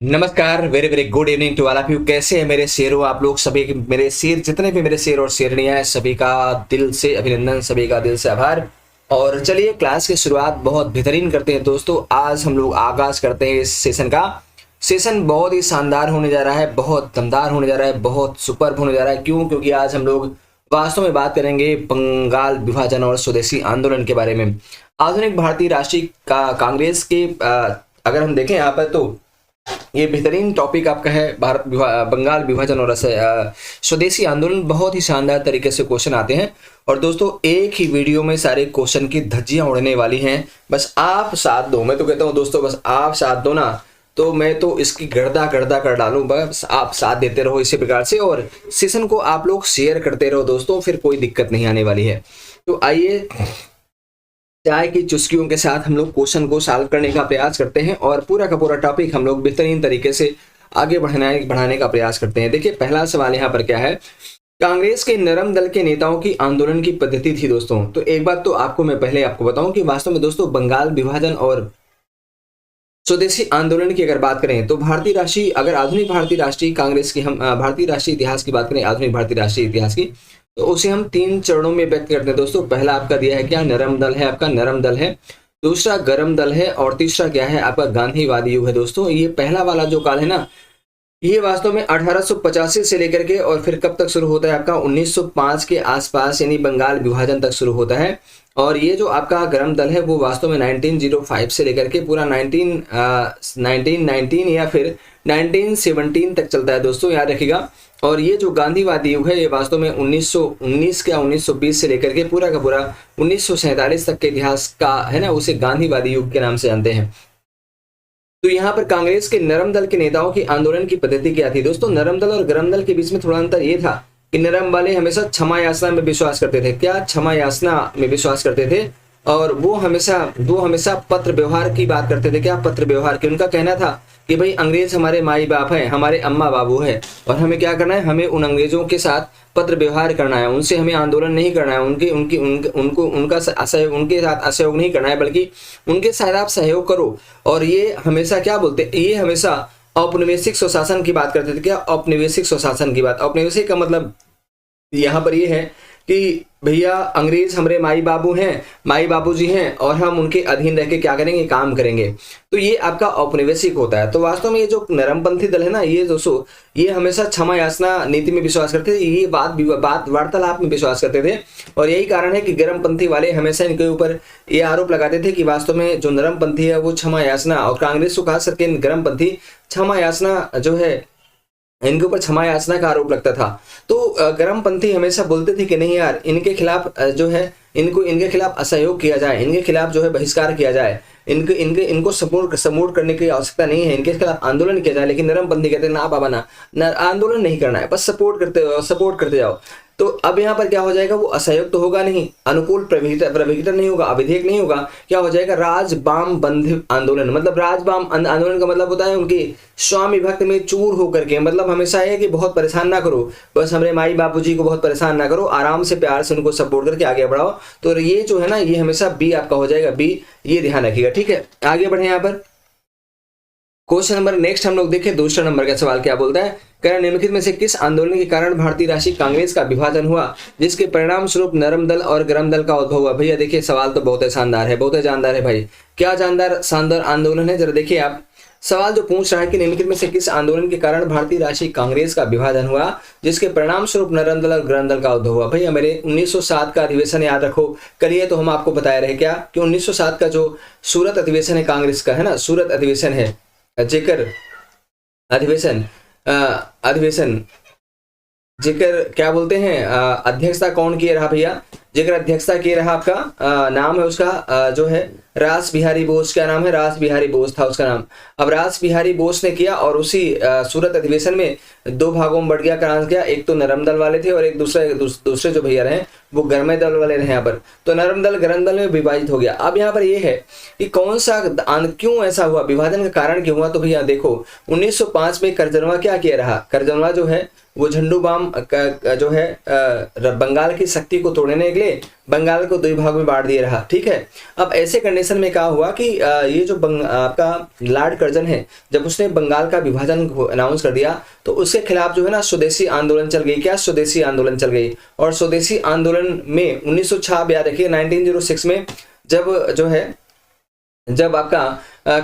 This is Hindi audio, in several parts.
नमस्कार, very very good evening to all of you. कैसे हैं मेरे शेरों? आप लोग सभी मेरे शेर, जितने भी मेरे शेर और शेरनियां हैं, सभी का दिल से अभिनंदन, सभी का दिल से आभार। और चलिए क्लास की शुरुआत बहुत बेहतरीन करते हैं दोस्तों। आज हम लोग आगाज करते हैं इस सेशन का। सेशन बहुत ही शानदार होने जा रहा है, बहुत दमदार होने जा रहा है, बहुत सुपर्ब होने जा रहा है। क्यों? क्योंकि आज हम लोग वास्तव में बात करेंगे बंगाल विभाजन और स्वदेशी आंदोलन के बारे में। आधुनिक भारतीय राष्ट्रीय कांग्रेस के अगर हम देखें यहाँ पर तो ये बेहतरीन टॉपिक आपका है बंगाल विभाजन और स्वदेशी आंदोलन। बहुत ही शानदार तरीके से क्वेश्चन आते हैं और दोस्तों एक ही वीडियो में सारे क्वेश्चन की धज्जियां उड़ने वाली हैं। बस आप साथ दो, मैं तो कहता हूं दोस्तों बस आप साथ दो ना, तो मैं तो इसकी गर्दा गर्दा कर डालूं। बस आप साथ देते रहो इसी प्रकार से और सेशन को आप लोग शेयर करते रहो दोस्तों, फिर कोई दिक्कत नहीं आने वाली है। तो आइए चाय की चुस्कियों के साथ हम लोग क्वेश्चन को सॉल्व करने का प्रयास करते हैं और पूरा का पूरा टॉपिक हम लोग बेहतरीन तरीके से आगे बढ़ाने का प्रयास करते हैं। देखिए पहला सवाल यहाँ पर क्या है, कांग्रेस के नरम दल के नेताओं की आंदोलन की पद्धति थी दोस्तों। तो एक बात तो आपको मैं पहले आपको बताऊं कि वास्तव में दोस्तों बंगाल विभाजन और स्वदेशी आंदोलन की अगर बात करें तो भारतीय राष्ट्रीय, अगर आधुनिक भारतीय राष्ट्रीय कांग्रेस की हम भारतीय राष्ट्रीय इतिहास की बात करें, आधुनिक भारतीय राष्ट्रीय इतिहास की, तो उसे हम 3 चरणों में व्यक्त करते हैं दोस्तों। पहला आपका दिया है क्या, नरम दल है, आपका नरम दल है। दूसरा गरम दल है और तीसरा क्या है आपका गांधीवादी युग है दोस्तों। ये पहला वाला जो काल है ना, ये वास्तव में 1885 से लेकर के और फिर कब तक शुरू होता है आपका 1905 के आसपास, यानी बंगाल विभाजन तक शुरू होता है। और ये जो आपका गरम दल है वो वास्तव में 1905 से लेकर के पूरा 1919 या फिर 1917 तक चलता है दोस्तों, याद रखिएगा। और ये जो गांधीवादी युग है ये वास्तव में 1919 या 1920 से लेकर के पूरा का पूरा 1947 तक के इतिहास का है ना, उसे गांधीवादी युग के नाम से जानते हैं। तो यहाँ पर कांग्रेस के नरम दल के नेताओं की आंदोलन की पद्धति क्या थी दोस्तों? नरम दल और गरम दल के बीच में थोड़ा अंतर ये था कि नरम वाले हमेशा क्षमा याचना में विश्वास करते थे। क्या? क्षमा याचना में विश्वास करते थे। और वो हमेशा पत्र व्यवहार की बात करते थे। क्या? पत्र व्यवहार की। उनका कहना था कि भाई अंग्रेज हमारे माई बाप है, हमारे अम्मा बाबू है और हमें क्या करना है, हमें उन अंग्रेजों के साथ पत्र व्यवहार करना है, उनसे हमें आंदोलन नहीं करना है, उनके साथ असहयोग नहीं करना है, बल्कि उनके साथ आप सहयोग करो। और ये हमेशा क्या बोलते, ये हमेशा औपनिवेशिक स्वशासन की बात करते थे। क्या? औपनिवेशिक स्वशासन की बात। औपनिवेशिक का मतलब यहाँ पर ये है कि भैया अंग्रेज हमारे माई बाबू हैं, माई बाबूजी हैं और हम उनके अधीन रह के क्या करेंगे, काम करेंगे। तो ये आपका औपनिवेशिक होता है। तो वास्तव में ये जो नरमपंथी दल है ना, ये दोस्तों ये हमेशा क्षमा याचना नीति में विश्वास करते थे, ये बात वार्तालाप में विश्वास करते थे। और यही कारण है कि गर्मपंथी वाले हमेशा इनके ऊपर ये आरोप लगाते थे कि वास्तव में जो नरमपंथी है वो क्षमा याचना, और कांग्रेस को खास करके गर्मपंथी क्षमा याचना जो है, इनके ऊपर क्षमा याचना का आरोप लगता था। तो गर्मपंथी हमेशा बोलते थे कि नहीं यार, इनके खिलाफ जो है इनके खिलाफ असहयोग किया जाए, इनके खिलाफ जो है बहिष्कार किया जाए, इनको सपोर्ट करने की आवश्यकता नहीं है, इनके खिलाफ आंदोलन किया जाए। लेकिन नरमपंथी कहते हैं ना बाबा ना, आंदोलन नहीं करना है, बस सपोर्ट करते जाओ। तो अब यहाँ पर क्या हो जाएगा, वो असहयोग तो होगा नहीं, अनुकूल प्रविघटन नहीं होगा, अविधेयक नहीं होगा। क्या हो जाएगा, राज वाम बंधु आंदोलन। मतलब राज वाम आंदोलन का मतलब होता है उनके स्वामी भक्त में चूर होकर के, मतलब हमेशा है कि बहुत परेशान ना करो, बस हमारे माई बापूजी को बहुत परेशान ना करो, आराम से प्यार से उनको सपोर्ट करके आगे बढ़ाओ। तो ये जो है ना, ये हमेशा बी आपका हो जाएगा, बी, ये ध्यान रखिएगा। ठीक है, आगे बढ़े। यहाँ पर क्वेश्चन नंबर नेक्स्ट हम लोग देखें, दूसरा नंबर का सवाल क्या बोलता है, निम्नलिखित में से किस आंदोलन के कारण भारतीय राष्ट्रीय कांग्रेस का विभाजन हुआ, जिसके परिणाम स्वरूप नरम दल और गरम दल का उद्भव हुआ? भैया देखिए सवाल तो बहुत शानदार है, बहुत जानदार है भाई। क्या शानदार आंदोलन है, जरा देखिए आप। सवाल जो पूछ रहा है कि निम्नलिखित में से किस आंदोलन के कारण भारतीय राष्ट्रीय कांग्रेस का विभाजन हुआ, जिसके परिणाम स्वरूप नरम दल और गरम दल का उद्भव हुआ? भैया मेरे 1907 का अधिवेशन याद रखो। करिए तो हम आपको बताया रहे क्या कि 1907 का जो सूरत अधिवेशन है कांग्रेस का, है ना, सूरत अधिवेशन है, जेकर अधिवेशन जेकर क्या बोलते हैं, अध्यक्षता कौन किए रहा भैया? जेकर अध्यक्षता किए रहा आपका नाम है उसका जो है रास बिहारी बोस। क्या नाम है? रास बिहारी बोस था उसका नाम। अब रास बिहारी बोस ने किया और उसी सूरत अधिवेशन में 2 भागों में बढ़ गया करार किया। एक तो नरम दल वाले थे और एक दूसरे जो भैया रहे वो गर्म दल वाले रहे यहाँ पर। तो नरम दल गरम दल में विभाजित हो गया। अब यहाँ पर ये है कि कौन सा क्यों ऐसा हुआ, विभाजन का कारण क्यों हुआ? तो भैया देखो 1905 में करजनवा क्या किया रहा, करजनवा जो है वो झंडू बाम जो है बंगाल की शक्ति को तोड़ने के लिए पहले बंगाल को 2 भाग में बांट दिया रहा, ठीक है। अब ऐसे कंडीशन में क्या हुआ कि ये जो आपका लॉर्ड कर्जन है, जब उसने बंगाल का विभाजन अनाउंस कर दिया तो उसके खिलाफ जो है ना स्वदेशी आंदोलन चल गई। क्या स्वदेशी आंदोलन चल गई। और स्वदेशी आंदोलन में 1906 याद रखिए 1906 में जब आपका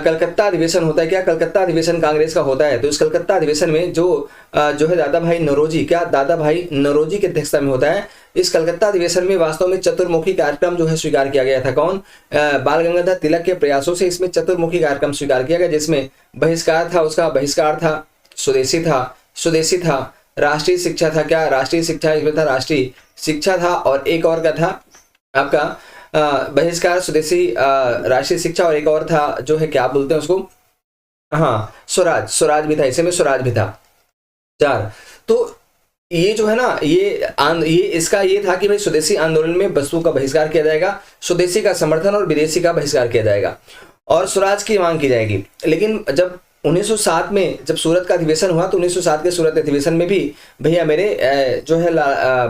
कलकत्ता अधिवेशन होता है, क्या कलकत्ता अधिवेशन कांग्रेस का होता है, तो इस कलकत्ता अधिवेशन में जो है दादा भाई नौरोजी की अध्यक्षता में होता है। इस कलकत्ता अधिवेशन में वास्तव में चतुर्मुखी कार्यक्रम जो है स्वीकार किया गया था। कौन? बाल गंगाधर तिलक के प्रयासों से इसमें चतुर्मुखी कार्यक्रम स्वीकार किया गया, जिसमें बहिष्कार था, उसका बहिष्कार था, स्वदेशी था, राष्ट्रीय शिक्षा था, क्या राष्ट्रीय शिक्षा, इसमें था राष्ट्रीय शिक्षा था, और एक और का था आपका बहिष्कार, स्वदेशी, राष्ट्रीय शिक्षा, और एक और था जो है क्या बोलते हैं उसको, हाँ स्वराज भी था, इसमें स्वराज भी था। 4 तो ये जो है ना ये इसका ये था कि भाई स्वदेशी आंदोलन में वस्तु का बहिष्कार किया जाएगा, स्वदेशी का समर्थन और विदेशी का बहिष्कार किया जाएगा, और स्वराज की मांग की जाएगी। लेकिन जब 1907 में जब सूरत का अधिवेशन हुआ तो 1907 के सूरत अधिवेशन में भी भैया मेरे जो है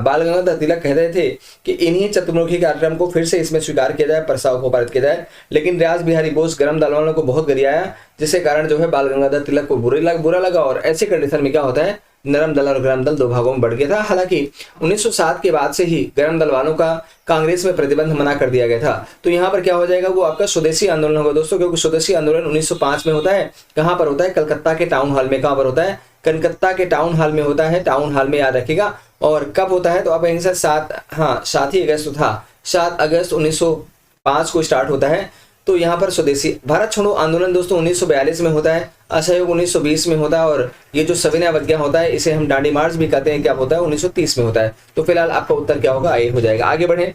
बाल गंगाधर तिलक कह रहे थे कि इन्हीं चतुर्मुखी कार्यक्रम को फिर से इसमें स्वीकार किया जाए, प्रस्ताव को पारित किया जाए। लेकिन राज बिहारी बोस गरम दल वालों को बहुत गरियाया, जिसके कारण जो है बाल गंगाधर तिलक को बुरा लगा, और ऐसे कंडीशन में क्या होता है नरम दल और गरम दल 2 भागों में बढ़ गया था। हालांकि 1907 के बाद से ही गरम दल वालों का कांग्रेस में प्रतिबंध मना कर दिया गया था। तो यहाँ पर क्या हो जाएगा, वो आपका स्वदेशी आंदोलन होगा दोस्तों, क्योंकि स्वदेशी आंदोलन 1905 में होता है। कहाँ पर होता है? कलकत्ता के टाउन हॉल में। कहाँ पर होता है? कलकत्ता के टाउन हॉल में होता है, टाउन हॉल में याद रखिएगा। और कब होता है तो आप यहीं से 7 ही अगस्त था, 7 अगस्त 1905 को स्टार्ट होता है। तो यहाँ पर स्वदेशी भारत छोड़ो आंदोलन दोस्तों 1942 में होता है, असहयोग 1920 में होता है, और ये जो सविनय अवज्ञा होता है इसे हम डांडी मार्च भी कहते हैं, क्या होता है 1930 में होता है। तो फिलहाल आपका उत्तर क्या होगा? ए हो जाएगा। आगे बढ़े,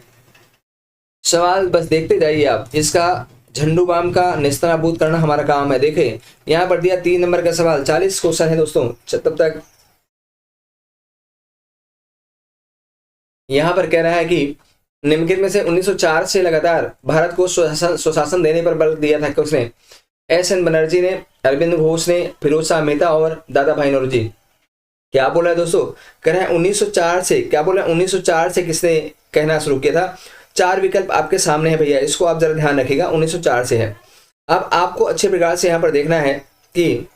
सवाल बस देखते जाइए आप, इसका झंडू बाम का नेस्तनाबूद करना हमारा काम है। देखें यहाँ पर दिया 3 नंबर का सवाल, 40 क्वेश्चन है दोस्तों, तब तक यहाँ पर कह रहा है कि निम्नलिखित में से 1904 से लगातार भारत को स्वशासन देने पर बल दिया था किसने? एस.एन. बनर्जी ने, अरविंद घोष ने, फिरोज शाह मेहता और दादा भाई नौरोजी। क्या बोला है दोस्तों? कह रहे हैं 1904 से, क्या बोला है 1904 से किसने कहना शुरू किया था? 4 विकल्प आपके सामने है भैया, इसको आप जरा ध्यान रखिएगा, 1904 से है। अब आपको अच्छे प्रकार से यहाँ पर देखना है कि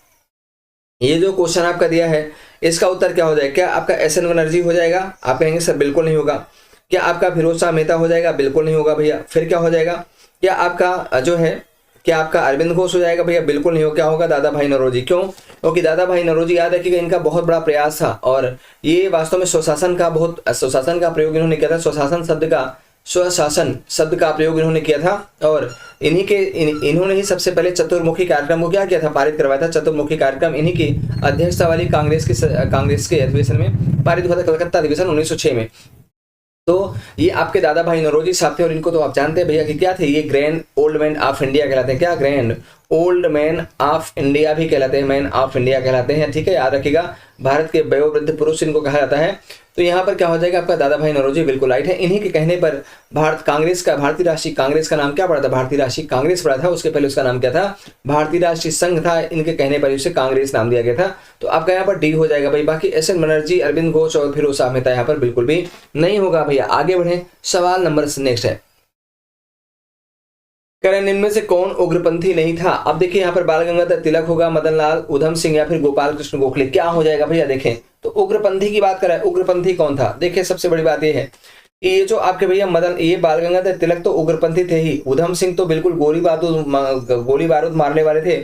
ये जो क्वेश्चन आपका दिया है इसका उत्तर क्या हो जाएगा। क्या आपका एस.एन. बनर्जी हो जाएगा? आप कहेंगे सर बिल्कुल नहीं होगा। क्या आपका फिरोज शाह मेहता हो जाएगा? बिल्कुल नहीं होगा भैया। फिर क्या हो जाएगा? क्या आपका जो है क्या आपका अरविंद घोष हो जाएगा? भैया बिल्कुल नहीं हो। क्या होगा? दादा भाई नौरोजी। क्यों? क्योंकि दादा भाई नौरोजी याद रखिएगा इनका बहुत बड़ा प्रयास था, और ये वास्तव में स्वशासन का प्रयोग इन्होंने किया था। स्वशासन शब्द का प्रयोग इन्होंने किया था, और इन्होंने ही सबसे पहले चतुर्मुखी कार्यक्रम को क्या किया था? पारित करवाया था। चतुर्मुखी कार्यक्रम इन्हीं की अध्यक्षता वाली कांग्रेस के अधिवेशन में पारित हुआ था, कलकत्ता अधिवेशन 1906 में। तो ये आपके दादा भाई नौरोजी साहब थे, और इनको तो आप जानते हैं भैया कि क्या थे, ये grand old man of India कहलाते हैं। क्या? Grand old man of India भी कहलाते हैं, मैन ऑफ इंडिया कहलाते हैं, ठीक है, याद रखिएगा। भारत के वयोवृद्ध पुरुष इनको कहा जाता है। तो यहाँ पर क्या हो जाएगा आपका दादा भाई नौरोजी बिल्कुल राइट है। इन्हीं के कहने पर भारतीय राष्ट्रीय कांग्रेस का नाम क्या पड़ा था? भारतीय राष्ट्रीय कांग्रेस पड़ा था। उसके पहले उसका नाम क्या था? भारतीय राष्ट्रीय संघ था। इनके कहने पर उसे कांग्रेस नाम दिया गया था। तो आपका यहाँ पर डी हो जाएगा भाई। बाकी एस.एन. बनर्जी, अरविंद घोष और फिरोज शाह मेहता यहाँ पर बिल्कुल भी नहीं होगा भैया। आगे बढ़े, सवाल नंबर नेक्स्ट है, करें निम्न में से कौन उग्रपंथी नहीं था? अब देखिए यहाँ पर बाल गंगाधर तिलक होगा, मदन लाल, उधम सिंह या फिर गोपाल कृष्ण गोखले। क्या हो जाएगा भैया? देखें तो उग्रपंथी की बात करें, उग्रपंथी कौन था? देखिए सबसे बड़ी बात यह है कि ये जो आपके भैया ये बाल गंगाधर तिलक तो उग्रपंथी थे ही। उधम सिंह तो बिल्कुल गोली बारूद मारने वाले थे,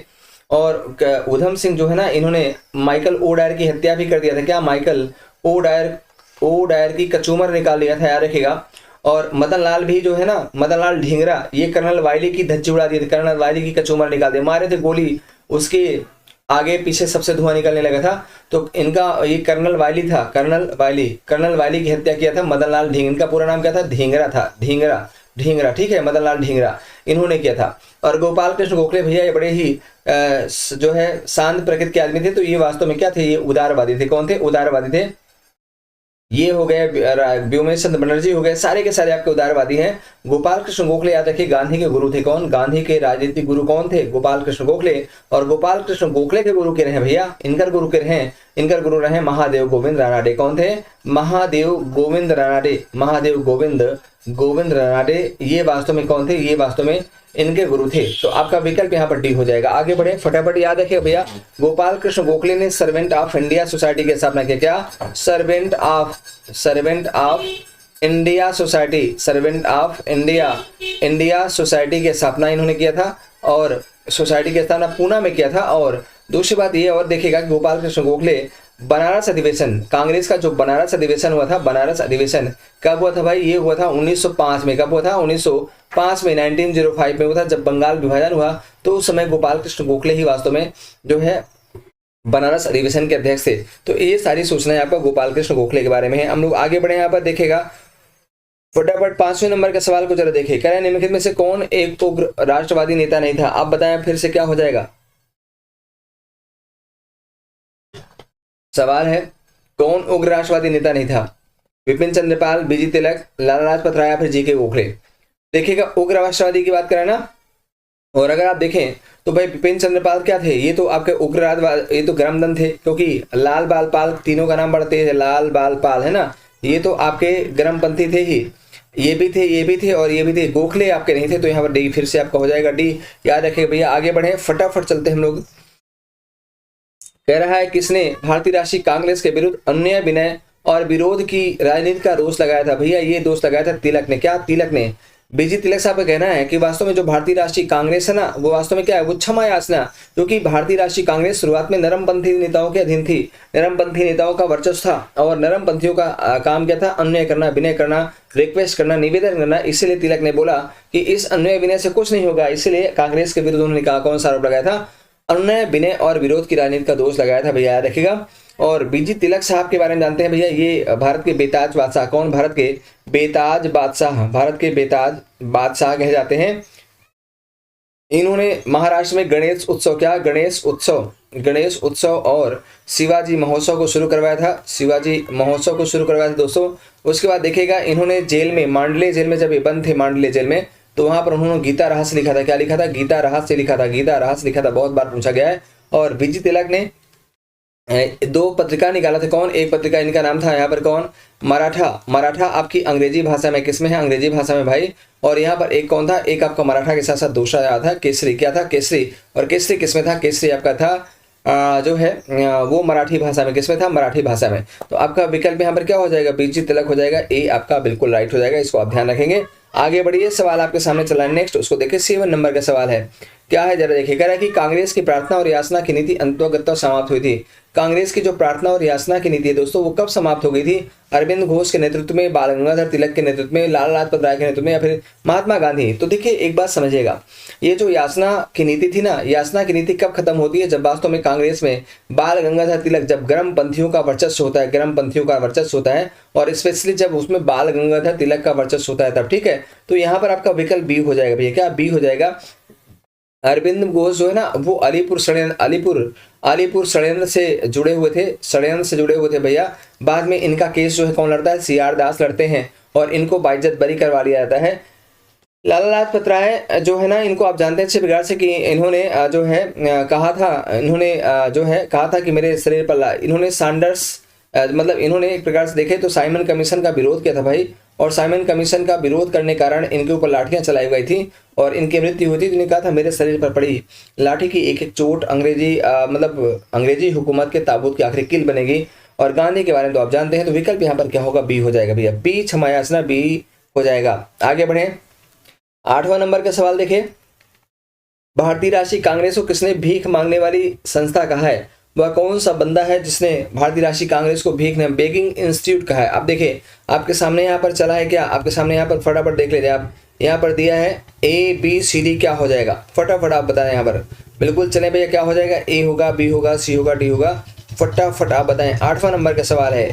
और उधम सिंह जो है ना इन्होंने माइकल ओ डायर की हत्या भी कर दिया था। क्या? माइकल ओ डायर की कचूमर निकाल लिया था, याद रखिएगा। और मदन लाल भी जो है ना, मदन लाल ढींगरा, ये कर्नल वायली की धज्जी उड़ा दी थी, कर्नल वायली की कचूमर निकाल दिया, मारे थे गोली, उसके आगे पीछे सबसे धुआं निकलने लगा था। तो इनका ये कर्नल वायली था, कर्नल वायली की हत्या किया था मदन लाल ढींगरा। इनका पूरा नाम क्या था? ढींगरा था, ढींगरा, ठीक है, मदन लाल ढींगरा इन्होंने किया था। और गोपाल कृष्ण गोखले भैया ये बड़े ही जो है शांत प्रकृति के आदमी थे। तो ये वास्तव में क्या थे? ये उदारवादी थे। कौन थे? उदारवादी थे। ये हो गए व्योमेश चंद्र बनर्जी हो गए, सारे के सारे आपके उदारवादी हैं। गोपाल कृष्ण गोखले याद रखिए गांधी के गुरु थे। कौन? गांधी के राजनीतिक गुरु कौन थे? गोपाल कृष्ण गोखले। और गोपाल कृष्ण गोखले के गुरु के रहे भैया, इनकर गुरु रहे महादेव गोविंद रानाडे। कौन थे? महादेव गोविंद गोविंद रानडे, ये वास्तव में कौन थे? ये वास्तव में इनके गुरु थे। तो आपका विकल्प यहाँ पर डी हो जाएगा। आगे बढ़े, फटाफट याद रखिए भैया, गोपाल कृष्ण गोखले ने सर्वेंट ऑफ इंडिया सोसाइटी की स्थापना की। क्या? Servant of India society, servant of India society की स्थापना इन्होंने किया था, और सोसाइटी की स्थापना पूना में किया था। और दूसरी बात ये और देखिएगा कि गोपाल कृष्ण गोखले बनारस अधिवेशन, कांग्रेस का जो बनारस अधिवेशन हुआ था, बनारस अधिवेशन कब हुआ था भाई? ये हुआ था 1905 में। कब हुआ था? 1905 में, 1905 में हुआ था, जब बंगाल विभाजन हुआ। तो उस समय गोपाल कृष्ण गोखले ही वास्तव में जो है बनारस अधिवेशन के अध्यक्ष थे। तो ये सारी सूचनाएं आपका गोपाल कृष्ण गोखले के बारे में है। हम लोग आगे बढ़े, यहाँ पर देखेगा फटाफट 5वें नंबर के सवाल को जरा देखिए। कह रहे हैं निम्नलिखित में से कौन एक उग्र राष्ट्रवादी नेता नहीं था? आप बताएं फिर से क्या हो जाएगा? सवाल है कौन उग्र राष्ट्रवादी नेता नहीं था? विपिन चंद्रपाल, बीजी तिलक, लाला लाजपत राय, फिर जीके गोखले। देखिएगा उग्र राष्ट्रवादी की बात करें ना, और अगर आप देखें तो भाई विपिन चंद्रपाल क्या थे? ये तो आपके उग्रवाद, ये तो गर्मदन थे, क्योंकि लाल बाल पाल, तीनों का नाम बढ़ते हैं लाल बाल पाल, है ना, ये तो आपके गर्मपंथी थे ही, ये भी थे, ये भी थे और ये भी थे। गोखले आपके नहीं थे, तो यहाँ पर डी फिर से आपका हो जाएगा डी। याद रखिए भैया। आगे बढ़े, फटाफट चलते हैं हम लोग। कह रहा है किसने भारतीय राष्ट्रीय कांग्रेस के विरुद्ध अन्याय, विनय और विरोध की राजनीति का दोष लगाया था? भैया ये दोष लगाया था तिलक ने। क्या? तिलक ने। बीजी तिलक साहब का कहना है कि वास्तव में जो भारतीय राष्ट्रीय कांग्रेस है ना, वो वास्तव में क्या है? वो क्षमा याचना, क्योंकि भारतीय राष्ट्रीय कांग्रेस शुरुआत में नरमपंथी नेताओं के अधीन थी, नरमपंथी नेताओं का वर्चस्व था, और नरमपंथियों का काम क्या था? अन्याय करना, विनय करना, रिक्वेस्ट करना, निवेदन करना। इसीलिए तिलक ने बोला कि इस अन्याय विनय से कुछ नहीं होगा, इसलिए कांग्रेस के विरुद्ध उन्होंने कहा, कौन सा आरोप लगाया था? अन्याय, विनय और विरोध की राजनीति का दोष लगाया था भैया, याद रखिएगा। और बीजी तिलक साहब के बारे में जानते हैं भैया। ये भारत के बेताज बादशाह, कौन? भारत के बेताज बादशाह, भारत के बेताज बादशाह कहे जाते हैं। इन्होंने महाराष्ट्र में गणेश उत्सव, क्या? गणेश उत्सव और शिवाजी महोत्सव को शुरू करवाया था, शिवाजी महोत्सव को शुरू करवाया था दोस्तों। उसके बाद देखिएगा इन्होंने जेल में, मांडले जेल में जब ये बंद थे, मांडले जेल में, तो वहां पर उन्होंने गीता रहस्य लिखा था। क्या लिखा था? गीता रहस्य लिखा था, गीता रहस्य लिखा था, बहुत बार पूछा गया है। और बीजी तिलक ने 2 पत्रिका निकाला था। कौन? एक पत्रिका इनका नाम था यहाँ पर कौन? मराठा आपकी अंग्रेजी भाषा में, किसमें है? अंग्रेजी भाषा में भाई। और यहाँ पर एक कौन था? एक आपका मराठा के साथ साथ दूसरा आया था केसरी। क्या था? केसरी। और केसरी किसमें था? केसरी आपका था जो है वो मराठी भाषा में, किसमें था? मराठी भाषा में। तो आपका विकल्प यहाँ पर क्या हो जाएगा? बीजी तिलक हो जाएगा। ए आपका बिल्कुल राइट हो जाएगा, इसको आप ध्यान रखेंगे। आगे बढ़िए, सवाल आपके सामने चला है नेक्स्ट, उसको देखिए। 7 नंबर का सवाल है, क्या है जरा देखिए। कह रहा है कि कांग्रेस की प्रार्थना और याचना की नीति अंततः समाप्त हुई थी। कांग्रेस की जो प्रार्थना और याचना की नीति है दोस्तों, वो कब समाप्त हो गई थी? अरविंद घोष के नेतृत्व में, बाल गंगाधर तिलक के नेतृत्व में, लाला लाजपत राय के नेतृत्व में, या फिर महात्मा गांधी? तो देखिए एक बात समझिएगा, ये जो याचना की नीति थी ना, याचना की नीति कब खत्म होती है? जब वास्तव में कांग्रेस में बाल गंगाधर तिलक, जब गर्मपंथियों का वर्चस्व होता है, गर्मपंथियों का वर्चस्व होता है, और स्पेशली जब उसमें बाल गंगाधर तिलक का वर्चस्व होता है तब, ठीक है। तो यहाँ पर आपका विकल्प बी हो जाएगा भैया। क्या? बी हो जाएगा। अरविंद घोष जो है ना, वो अलीपुर षड्यंत्र से जुड़े हुए थे भैया। बाद में इनका केस जो है कौन लड़ता है? सीआर दास लड़ते हैं, और इनको बाइज्जत बरी करवा लिया जाता है। लाला लाजपत राय जो है ना, इनको आप जानते हैं अच्छे प्रकार से कि इन्होंने जो है कहा था कि मेरे शरीर पर, इन्होंने सैंडर्स मतलब इन्होंने एक प्रकार से देखे तो साइमन कमीशन का विरोध किया था भाई, और साइमन कमीशन का विरोध करने के कारण इनके ऊपर लाठियां चलाई गई थी और इनकी मृत्यु हुई थी। तो इन्होंने कहा था मेरे शरीर पर पड़ी लाठी की एक एक चोट अंग्रेजी हुकूमत के ताबूत की आखिरी कील बनेगी। और गांधी के बारे में तो आप जानते हैं। तो विकल्प यहाँ पर क्या होगा? बी हो जाएगा भैया। बी क्षमा याचना, बी हो जाएगा। आगे बढ़े, 8वां नंबर का सवाल देखिए। भारतीय राष्ट्रीय कांग्रेस को किसने भीख मांगने वाली संस्था कहा है? वह कौन सा बंदा है जिसने भारतीय राष्ट्रीय कांग्रेस को बेगिंग इंस्टीट्यूट कहा है? आप देखिए आपके सामने यहाँ पर चला है क्या? आपके सामने यहाँ पर फटाफट देख लीजिए आप, यहाँ पर दिया है ABCD, क्या हो जाएगा? फटाफट आप बताएं यहाँ पर। बिल्कुल चले भैया, क्या हो जाएगा? ए होगा, बी होगा, सी होगा, डी होगा? फटाफट आप बताएं। 8वां नंबर का सवाल है,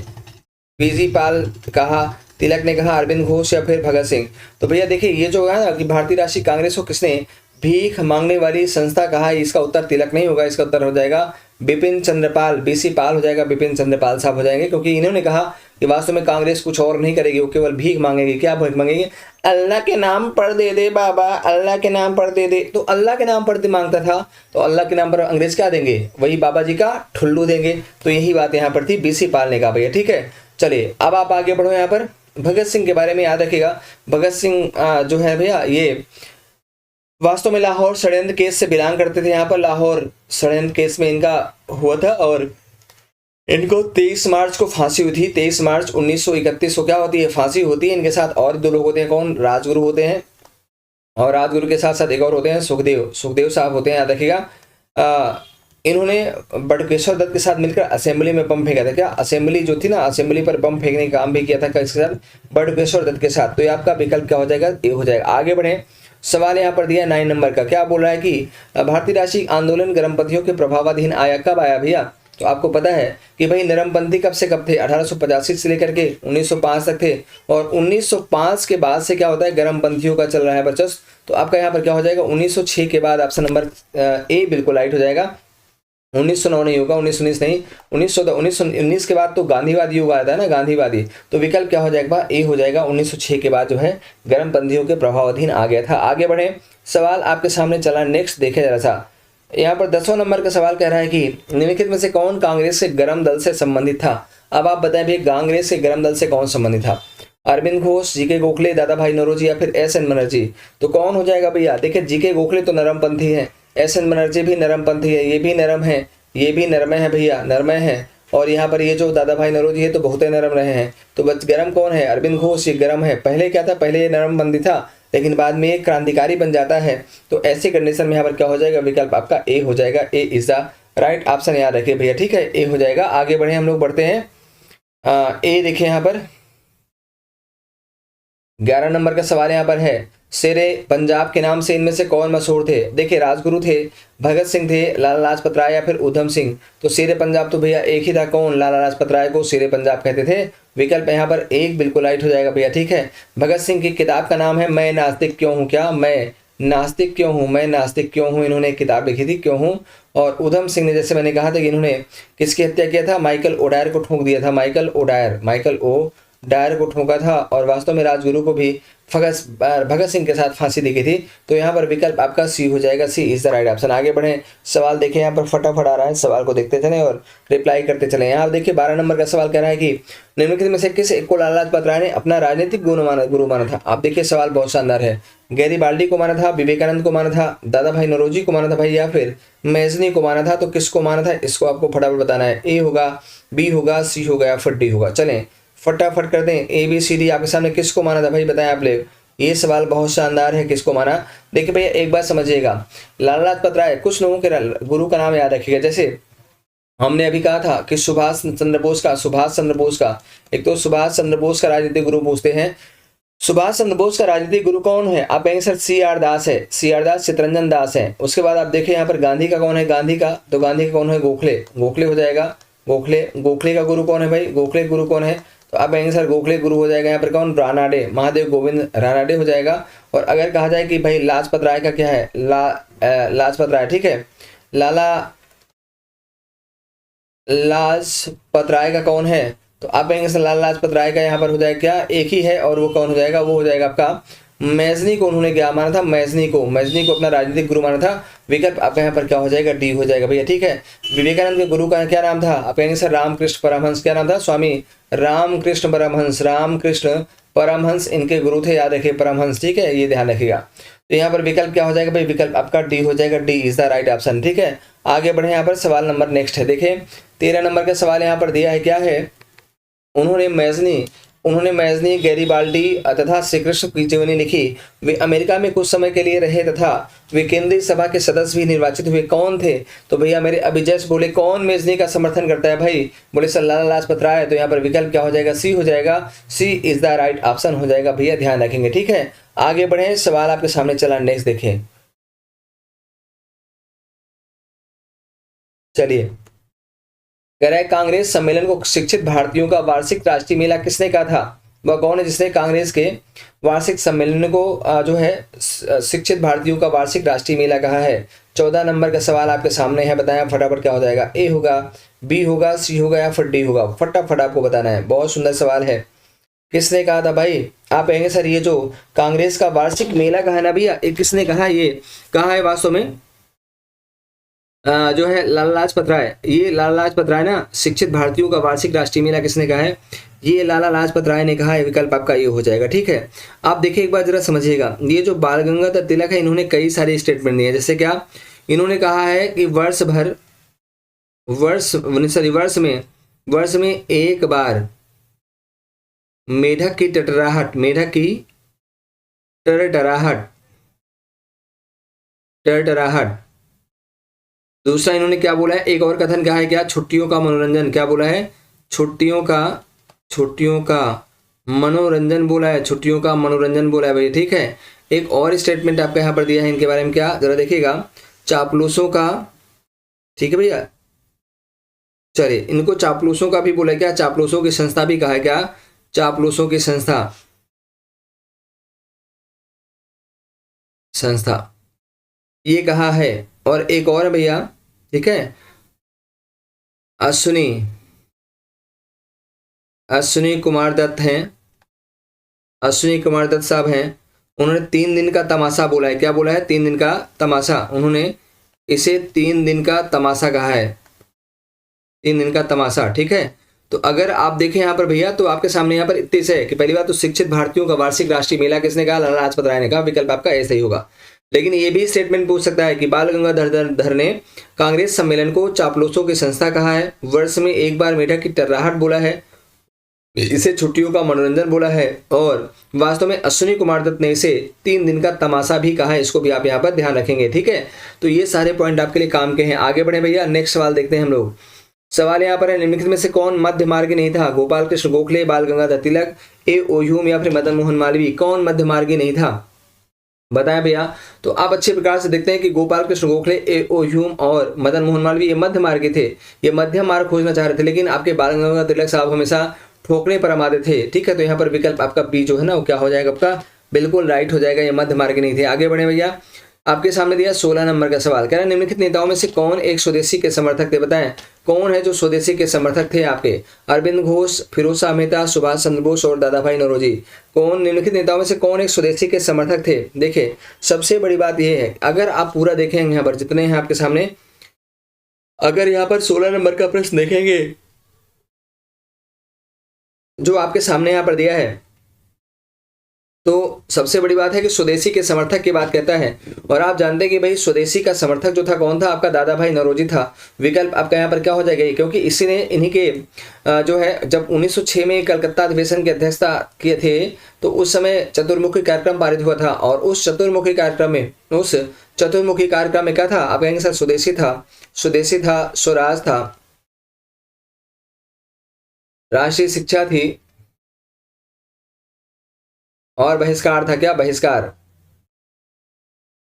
बीजी पाल कहा, तिलक ने कहा, अरविंद घोष, या फिर भगत सिंह? तो भैया देखिए ये जो है ना कि भारतीय राष्ट्रीय कांग्रेस को किसने भीख मांगने वाली संस्था कहा है, इसका उत्तर तिलक नहीं होगा, इसका उत्तर हो जाएगा बिपिन चंद्रपाल। बीसी पाल हो जाएगा, बिपिन चंद्रपाल साहब हो जाएंगे, क्योंकि इन्होंने कहा कि वास्तव में कांग्रेस कुछ और नहीं करेगी, वो केवल भीख मांगेगी। क्या भीख मांगेगी? अल्लाह के नाम पर दे दे बाबा, अल्लाह के नाम पर दे दे। तो अल्लाह के नाम पर मांगता था, तो अल्लाह के नाम पर अंग्रेज क्या देंगे? वही बाबा जी का ठुल्लू देंगे। तो यही बात यहाँ पर थी, बीसी पाल ने कहा भैया, ठीक है। चलिए अब आप आगे बढ़ो यहाँ पर। भगत सिंह के बारे में याद रखिएगा। भगत सिंह जो है भैया ये वास्तव में लाहौर षड्यंत्र केस से बिलोंग करते थे। यहाँ पर लाहौर षड्यंत्र केस में इनका हुआ था और इनको 23 मार्च को फांसी हुई थी। 23 मार्च 1931 को क्या होती है, फांसी होती है। इनके साथ और 2 लोग होते हैं, कौन, राजगुरु होते हैं, और राजगुरु के साथ साथ एक और होते हैं, सुखदेव साहब होते हैं, याद रखिएगा। इन्होंने बटुकेश्वर दत्त के साथ मिलकर असेंबली में बम फेंका था। क्या असेंबली जो थी ना, असेंबली पर बम फेंकने का काम भी किया था किसके साथ, बटुकेश्वर दत्त के साथ। तो ये आपका विकल्प क्या हो जाएगा, ए हो जाएगा। आगे बढ़े, सवाल यहाँ पर दिया 9 नंबर का, क्या बोल रहा है कि भारतीय राष्ट्रीय आंदोलन गर्मपंथियों के प्रभावाधीन आया, कब आया भैया। तो आपको पता है कि भाई नरमपंथी कब से कब थे, 1885 से लेकर के 1905 तक थे, और 1905 के बाद से क्या होता है, गर्मपंथियों का चल रहा है वर्चस्व। तो आपका यहाँ पर क्या हो जाएगा, 1906 के बाद ऑप्शन नंबर ए बिल्कुल राइट हो जाएगा। 1909 नहीं होगा, 1919 नहीं, 1919 के बाद तो गांधीवादी युग आया था ना, गांधीवादी। तो विकल्प क्या हो जाएगा, ए हो जाएगा। 1906 के बाद जो है गर्मपंथियों के प्रभावाधीन आ गया था। आगे बढ़े, सवाल आपके सामने चला, नेक्स्ट देखे जरा सा। यहाँ पर 10वां नंबर का सवाल कह रहा है कि निम्नलिखित में से कौन कांग्रेस के गर्म दल से संबंधित था। अब आप बताएं भाई, कांग्रेस के गर्म दल से कौन संबंधित था, अरविंद घोष, जीके गोखले, दादा भाई नौरोजी या फिर एस.एन. बनर्जी। तो कौन हो जाएगा भैया, देखिए जीके गोखले तो नरमपंथी है, एस.एन. बनर्जी भी नरमपंथी है, ये भी नरम है, ये भी नरमे है भैया, नरमे है। और यहाँ पर ये जो दादा भाई नौरोजी है तो बहुत ही नरम रहे हैं। तो बस गरम कौन है, अरविंद घोष, ये गरम है। पहले क्या था, पहले ये नरमपंथी था, लेकिन बाद में एक क्रांतिकारी बन जाता है। तो ऐसे कंडीशन में यहाँ पर क्या हो जाएगा, विकल्प आपका ए हो जाएगा। ए इज द राइट ऑप्शन, याद रखिए भैया, ठीक है, ए हो जाएगा। आगे बढ़े, हम लोग बढ़ते हैं। ए देखिए यहाँ पर 11 नंबर का सवाल यहाँ पर है, शेरे पंजाब के नाम से इनमें से कौन मशहूर थे। देखिए राजगुरु थे, भगत सिंह थे, लाला लाजपत राय या फिर उधम सिंह। तो शेरे पंजाब तो भैया एक ही था, कौन, लाला लाजपत राय को शेरे पंजाब कहते थे। विकल्प यहाँ पर एक बिल्कुल राइट हो जाएगा भैया, ठीक है। भगत सिंह की किताब का नाम है मैं नास्तिक क्यों हूँ, क्या, मैं नास्तिक क्यों हूँ, मैं नास्तिक क्यों हूँ, इन्होंने एक किताब लिखी थी, क्यों हूँ। और उधम सिंह ने, जैसे मैंने कहा था कि इन्होंने किसकी हत्या किया था, माइकल ओडायर को ठोक दिया था, माइकल ओ डायर को ठोका था। और वास्तव में राजगुरु को भी भगत सिंह के साथ फांसी दी गई थी। तो यहाँ पर विकल्प आपका सी हो जाएगा, सी इज द राइट ऑप्शन। आगे बढ़े, सवाल देखें, यहाँ पर फटाफट आ रहा है, सवाल को देखते चलें और रिप्लाई करते चलें। यहाँ देखिए 12 नंबर का सवाल कह रहा है कि निम्नलिखित में से किस एक को लाला लाजपत राय ने अपना राजनीतिक गुरु माना था। आप देखिए सवाल बहुत शानदार है। गैरीबाल्डी को माना था, विवेकानंद को माना था, दादा भाई नौरोजी को माना था भाई, या फिर मेजनी को माना था। तो किसको माना था, इसको आपको फटाफट बताना है। ए होगा, बी होगा, सी होगा या फिर डी होगा। चलें फटाफट कर दें, ए बी सी डी आपके सामने किसको माना था भाई, बताएं आप लोग। ये सवाल बहुत शानदार है, किसको माना। देखिए भैया एक बात समझिएगा, लाला लाजपत राय, कुछ लोगों के गुरु का नाम याद रखिएगा। जैसे हमने अभी कहा था कि सुभाष चंद्र बोस का, एक तो सुभाष चंद्र बोस का राजनीतिक गुरु पूछते हैं। सुभाष चंद्र बोस का राजनीतिक गुरु कौन है, आप कहेंगे सर सी.आर. दास है, सी.आर. दास, चितरंजन दास है। उसके बाद आप देखें यहाँ पर गांधी का कौन है, गांधी का कौन है, गोखले हो जाएगा। गोखले का गुरु कौन है भाई, गोखले गुरु कौन है, तो आप कहेंगे सर गोखले गुरु हो जाएगा यहाँ पर कौन, रानाडे, महादेव गोविंद रानाडे हो जाएगा। और अगर कहा जाए कि भाई लाजपत राय का क्या है, लाजपत राय, ठीक है, लाला लाजपत राय का कौन है, तो आप कहेंगे सर लाला लाजपत राय का यहाँ पर हो जाएगा क्या, एक ही है, और वो कौन हो जाएगा, वो हो जाएगा आपका मेजनी को। उन्होंने क्या माना था, मेजनी को अपना राजनीतिक गुरु माना था। विकल्प आपका यहाँ पर क्या हो जाएगा, डी हो जाएगा भैया, ठीक है। विवेकानंद के गुरु का क्या नाम था, आप कहेंगे सर रामकृष्ण परमहंस, क्या नाम था, स्वामी रामकृष्ण परमहंस इनके गुरु थे, याद रखिए परमहंस, ठीक है, ये ध्यान रखिएगा। तो यहाँ पर विकल्प क्या हो जाएगा भाई, विकल्प आपका डी हो जाएगा, D is the right option, ठीक है। आगे बढ़े, यहाँ पर सवाल नंबर नेक्स्ट है, देखिए 13 नंबर का सवाल यहाँ पर दिया है, क्या है, उन्होंने मेजनी, गैरीबाल्डी तथा श्री कृष्ण की जीवनी लिखी। वे अमेरिका में कुछ समय के लिए रहे तथा वे केंद्रीय सभा के सदस्य भी निर्वाचित हुए, कौन थे। तो भैया मेरे अभी जस्ट बोले कौन मेजनी का समर्थन करता है भाई, बोले सर लाला लाजपत राय। तो यहाँ पर विकल्प क्या हो जाएगा, सी हो जाएगा, सी इज द राइट ऑप्शन हो जाएगा भैया, ध्यान रखेंगे, ठीक है। आगे बढ़े, सवाल आपके सामने चला, नेक्स्ट देखें। चलिए, कह रहा है कांग्रेस सम्मेलन को शिक्षित भारतीयों का वार्षिक राष्ट्रीय मेला किसने कहा था। वह कौन है जिसने कांग्रेस के वार्षिक सम्मेलन को जो है शिक्षित भारतीयों का वार्षिक राष्ट्रीय मेला कहा है। 14 नंबर का सवाल आपके सामने है, बताएं फटाफट क्या हो जाएगा, ए होगा, बी होगा, सी होगा या फिर डी होगा, फटाफट आपको बताना है। बहुत सुंदर सवाल है, किसने कहा था भाई, आप कहेंगे सर ये जो कांग्रेस का वार्षिक मेला कहा है ना भैया, ये किसने कहा, ये कहा है वास्तव में जो है लाला लाजपत राय, ये लाला लाजपत राय ना शिक्षित भारतीयों का वार्षिक राष्ट्रीय मेला किसने कहा है? ये लाला लाजपत राय ने कहा है। विकल्प आपका ये हो जाएगा। ठीक है, आप देखिए एक बार जरा समझिएगा, ये जो बाल गंगाधर तिलक है इन्होंने कई सारे स्टेटमेंट दिए, जैसे क्या इन्होंने कहा है कि वर्ष में एक बार मेढक की टरटराहट। दूसरा इन्होंने क्या बोला है, एक और कथन क्या है, क्या छुट्टियों का मनोरंजन, क्या बोला है, छुट्टियों का मनोरंजन बोला है, छुट्टियों का मनोरंजन बोला है भाई। ठीक है, एक और स्टेटमेंट आपका यहाँ पर दिया है इनके बारे में, क्या जरा देखिएगा, चापलूसों का। ठीक है भैया, चलिए इनको चापलूसों का भी बोला है, क्या चापलूसों की संस्था भी कहा है, क्या चापलूसों की संस्था ये कहा है। और एक और भैया, ठीक है, अश्विनी कुमार दत्त साहब हैं, उन्होंने 3 दिन का तमाशा बोला है, क्या बोला है, 3 दिन का तमाशा, उन्होंने इसे 3 दिन का तमाशा कहा है, 3 दिन का तमाशा। ठीक है, तो अगर आप देखें यहाँ पर भैया, तो आपके सामने यहाँ पर इतने से है कि पहली बात तो शिक्षित भारतीयों का वार्षिक राष्ट्रीय मेला किसने कहा, लाला लाजपत राय ने कहा। विकल्प आपका ऐसा ही होगा। लेकिन ये भी स्टेटमेंट पूछ सकता है कि बाल गंगाधर ने कांग्रेस सम्मेलन को चापलूसों की संस्था कहा है, वर्ष में एक बार मेढक की टर्राहट बोला है, इसे छुट्टियों का मनोरंजन बोला है, और वास्तव में अश्विनी कुमार दत्त ने इसे 3 दिन का तमाशा भी कहा है। इसको भी आप यहाँ पर ध्यान रखेंगे। ठीक है, तो ये सारे पॉइंट आपके लिए काम के हैं। आगे बढ़े भैया, नेक्स्ट सवाल देखते हैं हम लोग। सवाल यहाँ पर है, निम्नलिखित में से कौन मध्य मार्गी नहीं था? गोपाल कृष्ण गोखले, बाल गंगाधर तिलक, ओ ह्यूम या फिर मदन मोहन मालवीय। कौन मध्य मार्गी नहीं था, बताएं भैया। तो आप अच्छे प्रकार से देखते हैं कि गोपाल कृष्ण गोखले, ओ ह्यूम और मदन मोहन मालवीय ये मध्य मार्गी थे, ये मध्यम मार्ग खोजना चाह रहे थे, लेकिन आपके बाल गंगाधर तिलक साहब हमेशा ठोकने पर आमादे थे। ठीक है, तो यहाँ पर विकल्प आपका बी जो है ना वो क्या हो जाएगा, आपका बिल्कुल राइट हो जाएगा, ये मध्य मार्गी नहीं थे। आगे बढ़े भैया, आपके सामने दिया 16 नंबर का सवाल, कह रहे हैं निम्नलिखित नेताओं में से कौन एक स्वदेशी के समर्थक थे? बताएं कौन है जो स्वदेशी के समर्थक थे आपके? अरविंद घोष, फिरोज शाह मेहता, सुभाष चंद्र बोस और दादा भाई नौरोजी। कौन निम्नलिखित नेताओं में से कौन एक स्वदेशी के समर्थक थे? देखिए सबसे बड़ी बात यह है, अगर आप पूरा देखेंगे यहाँ पर जितने हैं आपके सामने, अगर यहाँ पर 16 नंबर का प्रश्न देखेंगे जो आपके सामने यहाँ पर दिया है, तो सबसे बड़ी बात है कि स्वदेशी के समर्थक की बात कहता है, और आप जानते हैं कि भाई स्वदेशी का समर्थक जो था कौन था, आपका दादा भाई नौरोजी था। विकल्प आपका यहाँ पर क्या हो जाएगा, क्योंकि इसी ने इन्हीं के जो है जब 1906 में कलकत्ता अधिवेशन की अध्यक्षता किए थे, तो उस समय चतुर्मुखी कार्यक्रम पारित हुआ था, और उस चतुर्मुखी कार्यक्रम में क्या था, आप कहेंगे सर स्वदेशी था, स्वराज था, राष्ट्रीय शिक्षा थी, और बहिष्कार था, क्या बहिष्कार।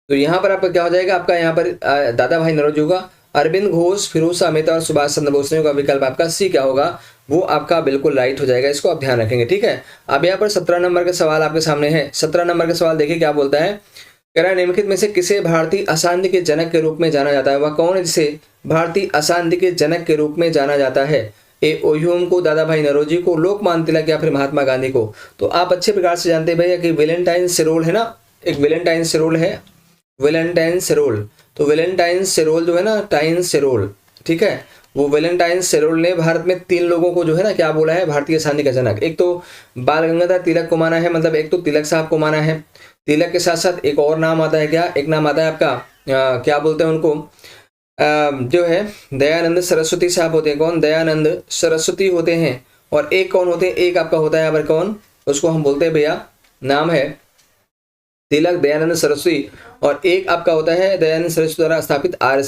तो यहां पर आपका क्या हो जाएगा, आपका यहां पर दादा भाई नौरोजी होगा, अरविंद घोष, फिरोज शाह मेहता और सुभाष चंद्र बोस का विकल्प आपका सी क्या होगा, वो आपका बिल्कुल राइट हो जाएगा। इसको आप ध्यान रखेंगे। ठीक है, अब यहाँ पर 17 नंबर का सवाल आपके सामने है। 17 नंबर का सवाल देखिए क्या बोलता है, कह रहा है निम्नलिखित में से किसे भारतीय अशांति के जनक के रूप में जाना जाता है? वह कौन है जिसे भारतीय अशांति के जनक के रूप में जाना जाता है? ओ ह्यूम को, दादा भाई नौरोजी को, लोकमान्य तिलक या फिर महात्मा गांधी को? तो आप अच्छे प्रकार से जानते हैं भैया कि वेलेंटाइन सेरोल है ना, एक वेलेंटाइन सेरोल है, वेलेंटाइन सेरोल। तो वेलेंटाइन सेरोल जो है ना, टाइन सेरोल, ठीक है, वो वेलेंटाइन सेरोल ने भारत में 3 लोगों को जो है ना क्या बोला है, भारतीय अशांति का जनक। एक तो बाल गंगाधर तिलक को माना है, मतलब एक तो तिलक साहब को माना है। तिलक के साथ साथ एक और नाम आता है, क्या एक नाम आता है आपका क्या बोलते हैं उनको, जो है दयानंद सरस्वती साहब होते हैं। कौन? दयानंद सरस्वती होते हैं। और एक कौन होते हैं, एक आपका होता है यहाँ पर कौन, उसको हम बोलते हैं भैया, नाम है तिलक, दयानंद सरस्वती, और एक आपका होता है दयानंद सरस्वती द्वारा स्थापित आर्य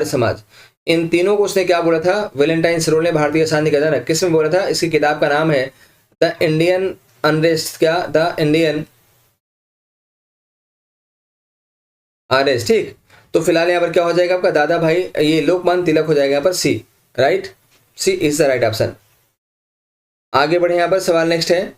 समाज। इन तीनों को उसने क्या बोला था, वेलेंटाइन सेरोल ने भारतीय अशांति का जनक। किसमें बोला था? इसकी किताब का नाम है द इंडियन अनरेस्ट, क्या, द इंडियन अनरेस्ट। ठीक, तो फिलहाल यहाँ पर क्या हो जाएगा आपका, दादा भाई, ये लोकमान्य तिलक हो जाएगा यहाँ पर C, right, C is the right option. आगे बढ़े, यहाँ पर सवाल नेक्स्ट है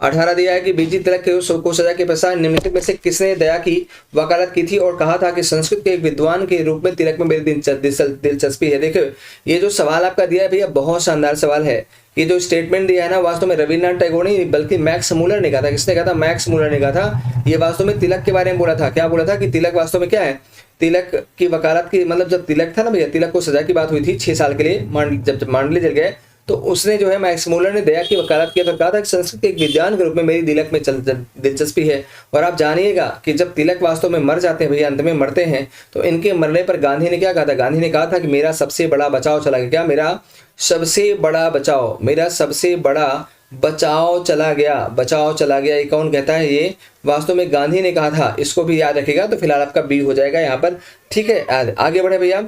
18 दिया है कि बीजी तिलक को सजा के पश्चात निम्नलिखित में से किसने दया की वकालत की थी और कहा था कि संस्कृत के एक विद्वान के रूप में तिलक में मेरी दिलचस्पी है। देखो ये जो सवाल आपका दिया है भैया बहुत शानदार सवाल है। ये जो स्टेटमेंट दिया है ना, वास्तव में रविन्द्रनाथ टैगोर नहीं बल्कि मैक्स मूलर ने कहा था। किसने कहा था? मैक्स मूलर ने कहा था। ये वास्तव में तिलक के बारे में बोला था। क्या बोला था कि तिलक वास्तव में क्या है, तिलक की वकालत की, मतलब जब तिलक था ना भैया, तिलक को सजा की बात हुई थी 6 साल के लिए, जब मांडले जल गए, तो उसने जो है मैक्स मुलर ने दया की वकालत किया तो कहा था कि संस्कृत के एक विद्वान के रूप में मेरी तिलक में दिलचस्पी है। और आप जानिएगा कि जब तिलक वास्तव में मर जाते हैं भैया, अंत में मरते हैं, तो इनके मरने पर गांधी ने क्या कहा था? गांधी ने कहा था कि मेरा सबसे बड़ा बचाव चला गया। क्या? मेरा सबसे बड़ा बचाव, मेरा सबसे बड़ा बचाव चला गया, बचाव चला गया। ये कौन कहता है? ये वास्तव में गांधी ने कहा था। इसको भी याद रखिएगा। तो फिलहाल आपका बी हो जाएगा यहाँ पर, ठीक है। आगे बढ़े भैया।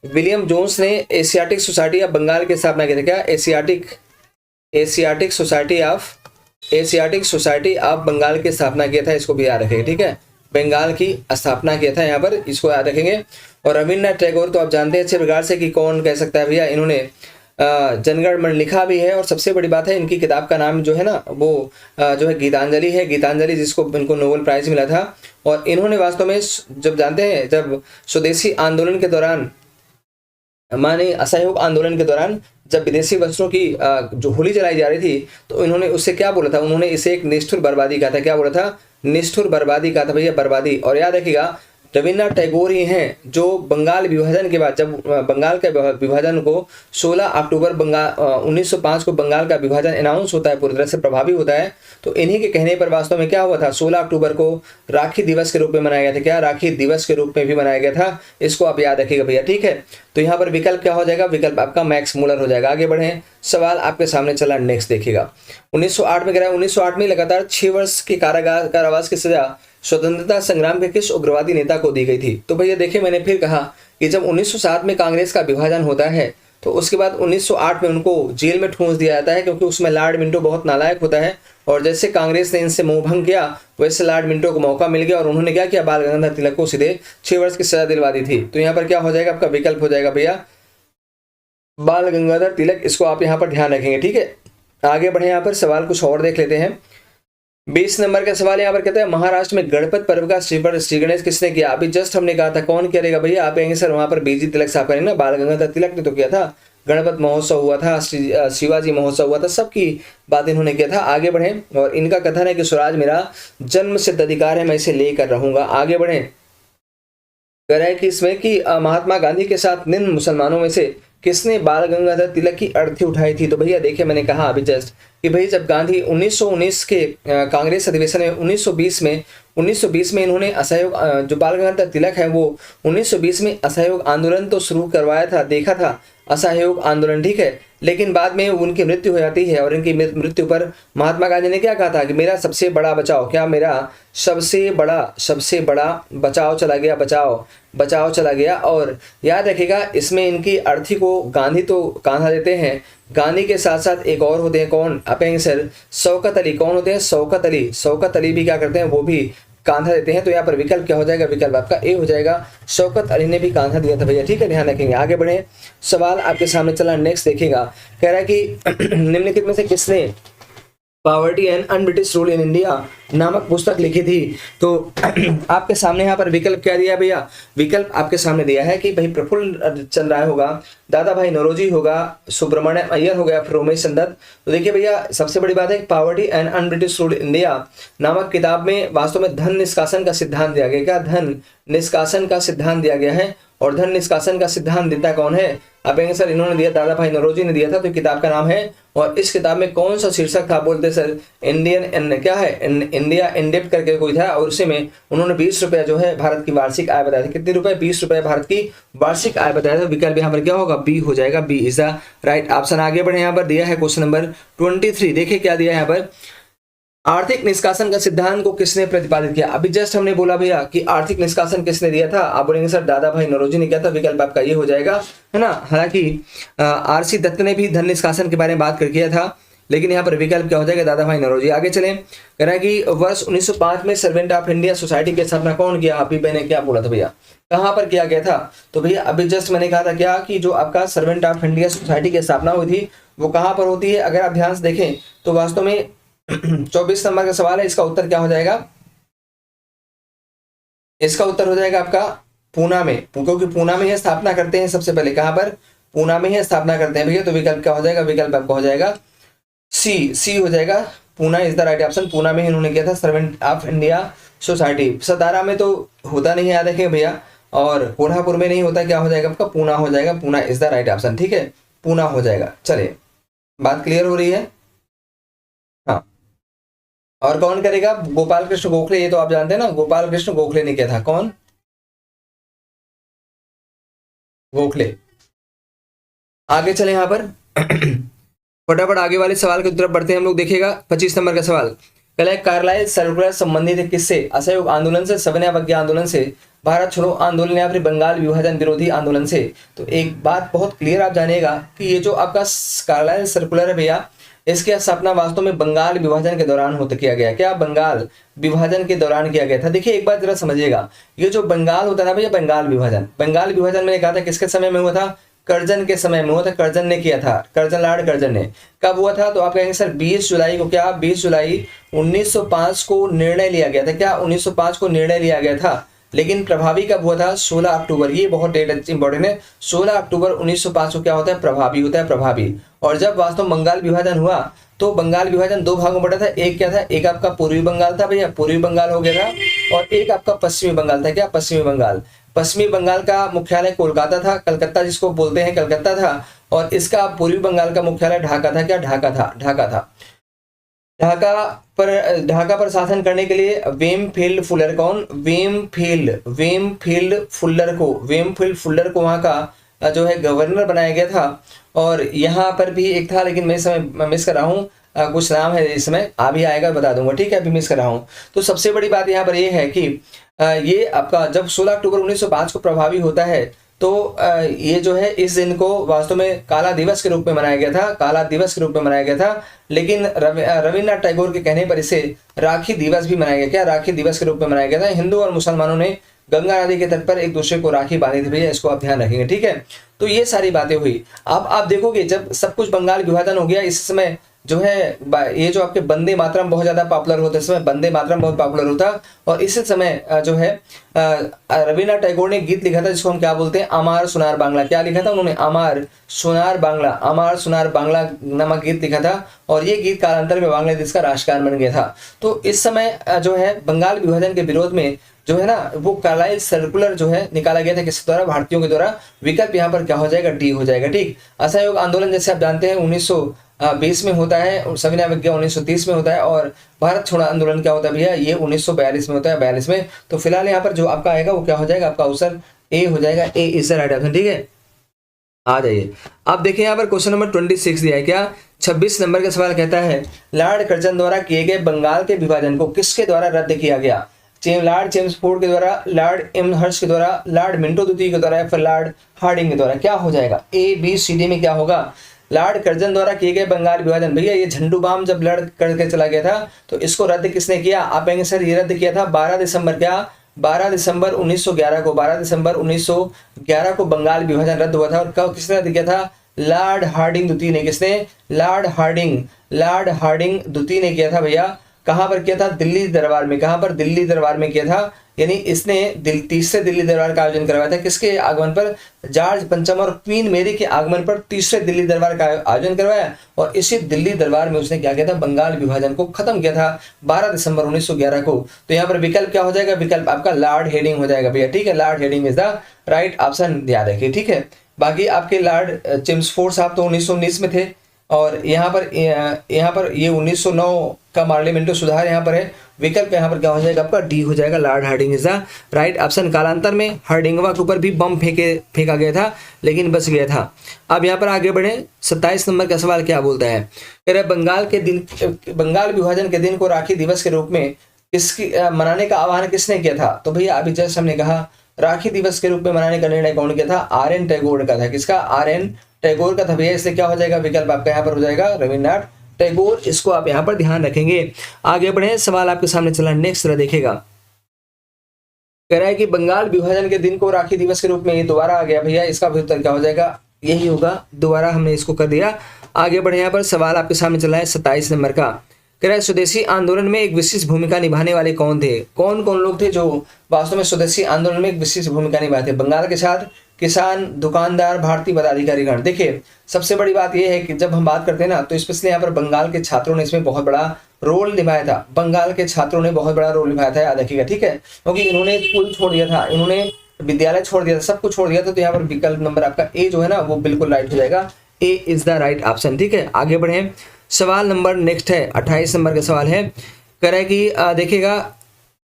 विलियम जोन्स ने एशियाटिक सोसाइटी ऑफ बंगाल की स्थापना की थी। क्या? एशियाटिक सोसाइटी ऑफ बंगाल की स्थापना किया था। इसको भी याद रखेंगे, ठीक है। बंगाल की स्थापना किया था यहाँ पर, इसको याद रखेंगे। और रविन्द्रनाथ टैगोर तो आप जानते हैं अच्छे प्रकार से कि कौन कह सकता है भैया, इन्होंने जनगण मन लिखा भी है। और सबसे बड़ी बात है, इनकी किताब का नाम जो है ना वो जो है गीतांजलि है, गीतांजलि, जिसको इनको नोबेल प्राइज मिला था। और इन्होंने वास्तव में, जब जानते हैं, जब स्वदेशी आंदोलन के दौरान, माने असहयोग आंदोलन के दौरान, जब विदेशी वस्त्रों की जो होली जलाई जा रही थी, तो इन्होंने उससे क्या बोला था? उन्होंने इसे एक निष्ठुर बर्बादी कहा था। क्या बोला था? निष्ठुर बर्बादी कहा था भैया, बर्बादी। और याद रखिएगा, रविन्द्रनाथ टैगोर ही हैं जो बंगाल विभाजन के बाद, जब बंगाल के विभाजन को 16 अक्टूबर 1905 को बंगाल का विभाजन अनाउंस होता है, पूरी तरह से प्रभावी होता है, तो इन्हीं के कहने पर वास्तव में क्या हुआ था? 16 अक्टूबर को राखी दिवस के रूप में मनाया गया था। क्या? राखी दिवस के रूप में भी मनाया गया था। इसको आप याद रखिएगा भैया, ठीक है। तो यहाँ पर विकल्प क्या हो जाएगा? विकल्प आपका मैक्स मुलर हो जाएगा। आगे बढ़े, सवाल आपके सामने चला, नेक्स्ट देखिएगा। 1908 में कह रहा है, 1908 में लगातार 6 वर्ष की कारावास की सजा स्वतंत्रता संग्राम के किस उग्रवादी नेता को दी गई थी? तो भैया देखिए, मैंने फिर कहा कि जब 1907 में कांग्रेस का विभाजन होता है, तो उसके बाद 1908 में उनको जेल में ठूंस दिया जाता है, क्योंकि उसमें लॉर्ड मिंटो बहुत नालायक होता है। और जैसे कांग्रेस ने इनसे मोहभंग किया, वैसे लॉर्ड मिंटो को मौका मिल गया और उन्होंने क्या किया? बाल गंगाधर तिलक को सीधे 6 वर्ष की सजा दिलवा दी थी। तो यहाँ पर क्या हो जाएगा? आपका विकल्प हो जाएगा भैया बाल गंगाधर तिलक। इसको आप यहाँ पर ध्यान रखेंगे, ठीक है। आगे बढ़े, यहाँ पर सवाल कुछ और देख लेते हैं। 20 नंबर का सवाल यहाँ पर कहते हैं, महाराष्ट्र में गणपत पर्व का श्री गणेश किसने किया? अभी जस्ट हमने कहा था, कौन करेगा भैया? आप कहेंगे सर वहां पर बीजी तिलक साहब करेंगे ना, बाल गंगाधर तिलक ने तो किया था। गणपत महोत्सव हुआ था, शिवाजी महोत्सव हुआ था, सबकी बात इन्होंने किया था। आगे बढ़े, और इनका कथन है कि स्वराज मेरा जन्म सिद्ध अधिकार है, मैं इसे लेकर रहूंगा। आगे बढ़े, कह रहा है कि इसमें कि महात्मा गांधी के साथ निम्न मुसलमानों में से किसने बाल गंगाधर तिलक की अर्थी उठाई थी? तो भैया देखिए, मैंने कहा अभी जस्ट कि भाई जब गांधी 1919 के कांग्रेस अधिवेशन में 1920 में इन्होंने असहयोग, जो बाल गंगाधर तिलक है वो 1920 में असहयोग आंदोलन तो शुरू करवाया था, देखा था असहयोग आंदोलन, ठीक है। लेकिन बाद में उनकी मृत्यु हो जाती है, और इनकी मृत्यु पर महात्मा गांधी ने क्या कहा था कि मेरा सबसे बड़ा बचाव, क्या? मेरा सबसे बड़ा बचाव चला गया, बचाव चला गया। और याद रखिएगा, इसमें इनकी अर्थी को गांधी तो कांधा देते हैं, गांधी के साथ साथ एक और होते हैं, कौन? अपेंगे सर, शौकत अली। कौन होते हैं? शौकत अली भी क्या करते हैं? वो भी कांधा देते हैं। तो यहाँ पर विकल्प क्या हो जाएगा? विकल्प आपका ए हो जाएगा, शौकत अली ने भी कांधा दिया था भैया, ठीक है, ध्यान रखेंगे। आगे बढ़े, सवाल आपके सामने चला, नेक्स्ट देखिएगा। कह रहा है कि निम्नलिखित में से किसने poverty and un British rule in India नामक पुस्तक लिखी थी? तो आपके सामने यहाँ पर विकल्प क्या दिया भैया? विकल्प आपके सामने दिया है कि भाई प्रफुल्ल चंद्र राय होगा, दादा भाई नौरोजी होगा, सुब्रमण्यम अय्यर हो गया, फिर उमेश चंद्र। तो देखिए भैया, सबसे बड़ी बात है कि poverty and un British rule India नामक किताब में वास्तव में धन निष्कासन का सिद्धांत दिया गया। क्या? धन निष्कासन का सिद्धांत दिया गया है। और धन निष्कासन का सिद्धांत देता कौन है? आप कहेंगे सर इन्होंने दिया, दादा भाई नौरोजी ने दिया था। तो किताब का नाम है, और इस किताब में कौन सा शीर्षक था? बोलते सर इंडियन क्या है, इंडिया इन डेप्थ करके कोई था, और उसी में उन्होंने 20 रुपया जो है भारत की वार्षिक आय बताया था। कितने रुपए? 20 रुपए भारत की वार्षिक आय बताया था। विकल्प यहाँ पर क्या होगा? बी हो जाएगा, B is the right option. आगे बढ़े, यहाँ पर दिया है क्वेश्चन नंबर 23। देखिए क्या दिया है यहाँ पर, आर्थिक निष्कासन का सिद्धांत को किसने प्रतिपादित किया? अभी जस्ट हमने बोला भैया कि आर्थिक निष्कासन किसने दिया था? आप बोलेंगे सर दादा भाई नौरोजी ने किया था। विकल्प आपका ये हो जाएगा, है ना। हालांकि आरसी दत्त ने भी धन निष्कासन के बारे में बात कर किया था, लेकिन यहाँ पर विकल्प क्या हो जाएगा? दादा भाई नौरोजी। आगे चलें, कह रहा है कि वर्ष 1905 में सर्वेंट ऑफ इंडिया सोसाइटी की स्थापना कौन किया? अभी मैंने क्या बोला था भैया, कहाँ पर किया गया था? तो भैया अभी जस्ट मैंने कहा था क्या कि जो आपका सर्वेंट ऑफ इंडिया सोसाइटी की स्थापना हुई थी वो कहाँ पर होती है? अगर आप ध्यान से देखें तो वास्तव में 24 नंबर का सवाल है, इसका उत्तर क्या हो जाएगा? इसका उत्तर हो जाएगा आपका पूना में, क्योंकि पूना में ही स्थापना करते हैं सबसे पहले। कहां पर? पूना में ही स्थापना करते हैं भैया। तो विकल्प क्या हो जाएगा? विकल्प आपका हो जाएगा सी हो जाएगा, Poona is the right option. Poona में ही इन्होंने किया था सर्वेंट ऑफ इंडिया सोसाइटी। सतारा में तो होता नहीं है, याद रखें भैया। और कोल्हापुर में नहीं होता, क्या हो जाएगा आपका पूना हो जाएगा, Poona is the right option, ठीक है, पूना हो जाएगा। चलिए बात क्लियर हो रही है। हाँ, और कौन करेगा, गोपाल कृष्ण गोखले, ये तो आप जानते हैं ना, गोपाल कृष्ण गोखले ने किया था, कौन, गोखले। आगे चले यहाँ पर फटाफट आगे वाले सवाल की तरफ बढ़ते हैं हम लोग। देखिएगा 25 नंबर का सवाल, पहला है कार्लाइल सर्कुलर संबंधित है किससे, असहयोग आंदोलन से, सविनय अवज्ञा आंदोलन से, भारत छोड़ो आंदोलन या फिर बंगाल विभाजन विरोधी आंदोलन से। तो एक बात बहुत क्लियर आप जानिएगा कि ये जो आपका कार्लाइल सर्कुलर है भैया, इसकी स्थापना वास्तव में बंगाल विभाजन के दौरान होता किया गया। क्या, बंगाल विभाजन के दौरान किया गया था। देखिए एक बात जरा समझिएगा, ये जो बंगाल होता है ना भैया, बंगाल विभाजन, बंगाल विभाजन मैंने कहा था किसके समय में हुआ था, कर्जन के समय में हुआ था, कर्जन ने किया था, कर्जन लार्ड कर्जन ने। कब हुआ था, तो आप कहेंगे सर 20 जुलाई को, क्या 20 जुलाई 1905 को निर्णय लिया गया था, क्या 1905 को निर्णय लिया गया था, लेकिन प्रभावी कब हुआ था, 16 अक्टूबर, ये बहुत डेट इंपॉर्टेंट है, 16 अक्टूबर 1905 को क्या होता है, प्रभावी होता है, प्रभावी। और जब वास्तव बंगाल विभाजन हुआ तो बंगाल विभाजन दो भागों में बटा था, एक क्या था, एक आपका पूर्वी बंगाल था भैया, पूर्वी बंगाल हो गया था, और एक आपका पश्चिमी बंगाल था, क्या पश्चिमी बंगाल। पश्चिमी बंगाल का मुख्यालय कोलकाता था, कलकत्ता जिसको बोलते हैं, कलकत्ता था, और इसका पूर्वी बंगाल का मुख्यालय ढाका था, क्या ढाका था, ढाका था। ढाका पर शासन करने के लिए वेमफील्ड फुलर, कौन, वेमफील्ड फुल्लर को वहां का जो है गवर्नर बनाया गया था। और यहाँ पर भी एक था, लेकिन मैं इस समय मिस कर रहा हूँ, कुछ नाम है इस समय, अभी आएगा बता दूंगा, ठीक है, अभी मिस कर रहा हूँ। तो सबसे बड़ी बात यहाँ पर ये है कि ये आपका जब 16 अक्टूबर 1905 को प्रभावी होता है तो ये जो है इस दिन को वास्तव में काला दिवस के रूप में मनाया गया था, काला दिवस के रूप में मनाया गया था। लेकिन रविन्द्रनाथ टैगोर के कहने पर इसे राखी दिवस भी मनाया गया, क्या राखी दिवस के रूप में मनाया गया था। हिंदू और मुसलमानों ने गंगा नदी के तट पर एक दूसरे को राखी बांधी थी भैया, इसको आप ध्यान रखेंगे, ठीक है। तो ये सारी बातें हुई। अब आप देखोगे जब सब कुछ बंगाल विभाजन हो गया, इस समय जो है ये जो आपके वंदे मातरम बहुत ज्यादा पॉपुलर होता है, इस समय वंदे मातरम बहुत पॉपुलर होता। और इसी समय जो है रविन्द्रनाथ टैगोर ने गीत लिखा था जिसको हम क्या बोलते हैं, अमार सुनार बांग्ला। क्या लिखा था उन्होंने, अमार सुनार बांग्ला नामक गीत लिखा था, और ये गीत कालांतर में बांग्लादेश का राष्ट्रगान बन गया था। तो इस समय जो है बंगाल विभाजन के विरोध में जो है ना वो कार्लाइल सर्कुलर जो है निकाला गया था, किसके द्वारा, भारतीयों के द्वारा। विकल्प यहाँ पर क्या हो जाएगा, डी हो जाएगा, ठीक। असहयोग आंदोलन जैसे आप जानते हैं 1920 में होता है, सविनय अवज्ञा 1930 में होता है, और भारत छोड़ो आंदोलन क्या होता है भैया, ये 1942 में होता है, 42 में। तो फिलहाल यहाँ पर जो आपका आएगा वो क्या हो जाएगा, आपका आंसर ए हो जाएगा, ए इज द राइट ऑप्शन, ठीक है। आ जाइए, अब देखिए यहाँ पर क्वेश्चन नंबर 26 दिया है, क्या 26 नंबर का सवाल कहता है, लॉर्ड कर्जन द्वारा किए गए बंगाल के विभाजन को किसके द्वारा रद्द किया गया। लॉर्ड चेम्सफोर्ड के द्वारा, लॉर्ड एमहर्स्ट के द्वारा, लॉर्ड मिंटो द्वितीय के द्वारा, या फिर लॉर्ड हार्डिंग के द्वारा। क्या हो जाएगा, ए बी सी डी में क्या होगा, लॉर्ड कर्जन द्वारा किए गए बंगाल विभाजन। भैया ये झंडू बाम जब लड़ करके चला गया था तो इसको रद्द किसने किया, आप कहेंगे सर ये रद्द किया था 12 दिसंबर, क्या 12 दिसंबर 1911 को, 12 दिसंबर 1911 को बंगाल विभाजन रद्द हुआ था। और कब किसने रद्द किया था, लॉर्ड हार्डिंग द्वितीय ने। किसने, लॉर्ड हार्डिंग द्वितीय ने किया था भैया। कहां पर किया था, दिल्ली दरबार में। कहां पर, दिल्ली दरबार में किया था। यानी इसने तीसरे दिल्ली दरबार का आयोजन करवाया था, किसके आगमन पर, जॉर्ज पंचम और क्वीन मेरी के आगमन पर तीसरे दिल्ली दरबार का आयोजन करवाया। और इसी दिल्ली दरबार में उसने क्या किया था, बंगाल विभाजन को खत्म किया था 12 दिसंबर 1911 को। तो यहाँ पर विकल्प क्या हो जाएगा, विकल्प आपका लॉर्ड हेडिंग हो जाएगा भैया, ठीक है। Lord heading is the right option, याद रखिए, ठीक है। बाकी आपके लॉर्ड चेम्सफोर्ड साहब तो 1919 में थे, और यहाँ पर ये 1909 का पार्लियामेंट्री सुधार यहाँ पर है। विकल्प यहाँ पर क्या हो जाएगा, आपका डी हो जाएगा, Lord Hardinge is the right option. कालांतर में हार्डिंगवा के ऊपर भी बम फेंका गया था, लेकिन बच गया था। अब यहाँ पर आगे बढ़े, 27 नंबर का सवाल क्या बोलता है, कह रहे बंगाल विभाजन के दिन को राखी दिवस के रूप में किसकी मनाने का आह्वान किसने किया था। तो भैया अभी जस्ट हमने कहा राखी दिवस के रूप में मनाने का निर्णय कौन किया था, आर.एन. टैगोर का था। किसका, आर.एन. टैगोर का था भैया। इसलिए क्या हो जाएगा, विकल्प आपका यहाँ पर हो जाएगा रविन्द्रनाथ टैगोर। इसको आप यहाँ पर ध्यान रखेंगे। आगे बढ़े, सवाल आपके सामने चला, नेक्स्ट जरा देखिएगा। कह रहा है कि बंगाल विभाजन के दिन को राखी दिवस के रूप में ये दोबारा आ गया भैया। इसका भी उत्तर क्या हो जाएगा, यही होगा, दोबारा हमने इसको कर दिया। आगे बढ़े, यहाँ पर सवाल आपके सामने चला है 27 नंबर का। कह रहा है स्वदेशी आंदोलन में एक विशिष्ट भूमिका निभाने वाले कौन थे। कौन कौन लोग थे जो वास्तव में स्वदेशी आंदोलन में एक विशिष्ट भूमिका निभाए थे। बंगाल के छात्र, किसान, दुकानदार, भारतीय पदाधिकारी गण। देखिए सबसे बड़ी बात यह है कि जब हम बात करते हैं ना, तो स्पेशली यहाँ पर बंगाल के छात्रों ने इसमें बहुत बड़ा रोल निभाया था। बंगाल के छात्रों ने बहुत बड़ा रोल निभाया था, याद रखिएगा, ठीक है। क्योंकि इन्होंने स्कूल छोड़ दिया था, इन्होंने विद्यालय छोड़ दिया था, सब कुछ छोड़ दिया था, तो यहाँ पर विकल्प नंबर आपका ए जो है ना वो बिल्कुल राइट हो जाएगा। ए इज द राइट ऑप्शन। ठीक है, आगे बढ़े। सवाल नंबर नेक्स्ट है 28 नंबर का सवाल है, कह रहा है कि देखिएगा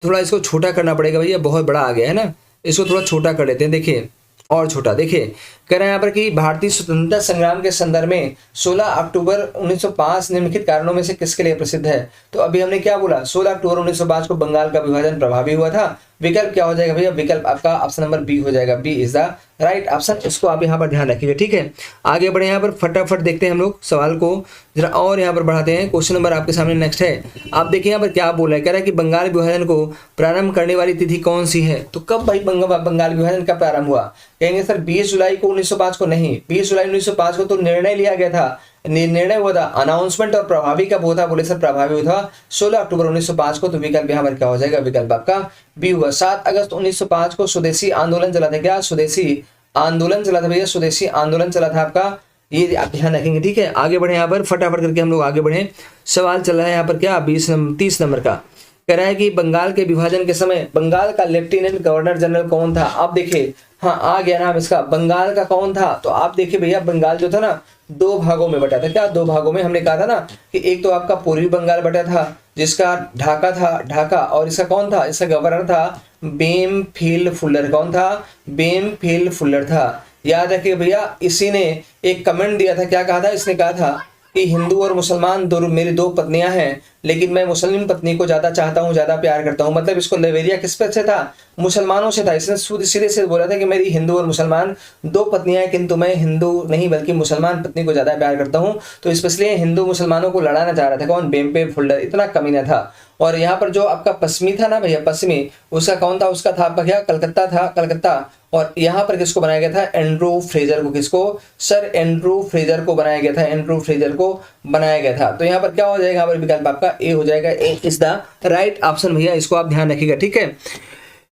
थोड़ा इसको छोटा करना पड़ेगा भैया, बहुत बड़ा आ गया है ना, इसको थोड़ा छोटा कर लेते हैं। देखिए और छोटा, देखिए कह रहे हैं यहाँ पर कि भारतीय स्वतंत्रता संग्राम के संदर्भ में 16 अक्टूबर 1905 निम्नलिखित कारणों में से किसके लिए प्रसिद्ध है। तो अभी हमने क्या बोला, 16 अक्टूबर 1905 को बंगाल का विभाजन प्रभावी हुआ था। विकल्प क्या हो जाएगा भैया, विकल्प आपका ऑप्शन नंबर बी हो जाएगा। B is the right option, इसको आप यहाँ पर ध्यान रखिएगा। ठीक है, आगे बढ़े, यहाँ पर फटाफट देखते हैं हम लोग सवाल को जरा और यहाँ पर बढ़ाते हैं। क्वेश्चन नंबर आपके सामने नेक्स्ट है, आप देखिए यहाँ पर क्या बोला है, कह रहा है कि बंगाल विभाजन को प्रारंभ करने वाली तिथि कौन सी है। तो कब भाई बंगाल विभाजन का प्रारंभ हुआ, कहेंगे सर 20 जुलाई को 1905 को, नहीं 20 जुलाई 1905 को तो निर्णय लिया गया था, निर्णय हुआ था, अनाउंसमेंट, और प्रभावी कब हुआ था, बोले सर प्रभावी हुआ था 16 अक्टूबर 1905 को। तो विकल्प यहाँ पर क्या हो जाएगा, विकल्प आपका बी हुआ। 7 अगस्त 1905 को स्वदेशी आंदोलन चला था, क्या स्वदेशी आंदोलन चला था भैया, स्वदेशी आंदोलन चला था आपका, ये आप ध्यान रखेंगे। ठीक है, आगे बढ़े, यहाँ पर फटाफट करके हम लोग आगे बढ़े। सवाल चल रहा है यहाँ पर क्या 30 नंबर का, कह रहा है कि बंगाल के विभाजन के समय बंगाल का लेफ्टिनेंट गवर्नर जनरल कौन था। आप देखिए, हाँ आ गया नाम इसका, बंगाल का कौन था। तो आप देखिए भैया, बंगाल जो था ना 2 भागों में बटा था, क्या 2 भागों में, हमने कहा था ना कि एक तो आपका पूर्वी बंगाल बटा था जिसका ढाका था, ढाका, और इसका कौन था, इसका गवर्नर था बेमफिल्ड फुल्लर। कौन था, बेमफिल्ड फुल्लर था। याद रखिए भैया, इसी ने एक कमेंट दिया था, क्या कहा था, इसने कहा था कि हिंदू और मुसलमान मेरी 2 पत्नियां हैं, लेकिन मैं मुस्लिम पत्नी को ज्यादा चाहता हूँ, ज्यादा प्यार करता हूँ। मतलब इसको लवेरिया किस पे से था, मुसलमानों से था। इसने सीधे से बोला था कि मेरी हिंदू और मुसलमान 2 पत्नियां हैं, किंतु मैं हिंदू नहीं बल्कि मुसलमान पत्नी को ज्यादा प्यार करता हूँ। तो इसलिए हिंदू मुसलमानों को लड़ाना चाह रहा था, कौन, बेम्पे फुल्लर, इतना कमीना था। और यहाँ पर जो आपका पश्चिमी था ना भैया, पश्चिमी, उसका कौन था, उसका था आपका क्या, कलकत्ता था, कलकत्ता। और यहाँ पर किसको बनाया गया था, एंड्रू फ्रेजर को, किसको, सर एंड्रू फ्रेजर को बनाया गया था, एंड्रू फ्रेजर को बनाया गया था। तो यहाँ पर क्या हो जाएगा, यहाँ पर विकल्प आपका ए हो जाएगा। ए इज द राइट ऑप्शन भैया, इसको आप ध्यान रखिएगा। ठीक है,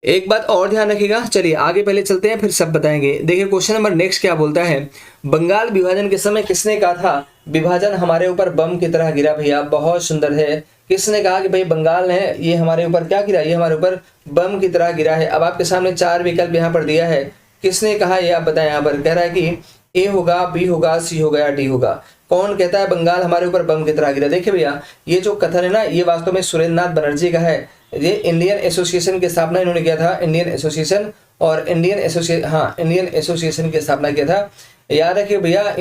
एक बात और ध्यान रखिएगा, चलिए आगे पहले चलते हैं फिर सब बताएंगे। देखिए क्वेश्चन नंबर नेक्स्ट क्या बोलता है, बंगाल विभाजन के समय किसने कहा था विभाजन हमारे ऊपर बम की तरह गिरा। भैया बहुत सुंदर है, किसने कहा कि भाई बंगाल है ये हमारे ऊपर क्या गिरा, ये हमारे ऊपर बम की तरह गिरा है। अब आपके सामने 4 विकल्प यहाँ पर दिया है, किसने कहा ये आप बताएं। यहाँ पर कह रहा है कि ए होगा, बी होगा, सी होगा या डी होगा। कौन कहता है बंगाल हमारे ऊपर बम की तरह गिरा। देखिए भैया, ये जो कथन है ना, ये वास्तव में सुरेंद्रनाथ बनर्जी का है। ये इंडियन एसोसिएशन की स्थापना इन्होंने किया था, इंडियन एसोसिएशन, और इंडियन एसोसिएशन की स्थापना किया था। याद रखिए भैया,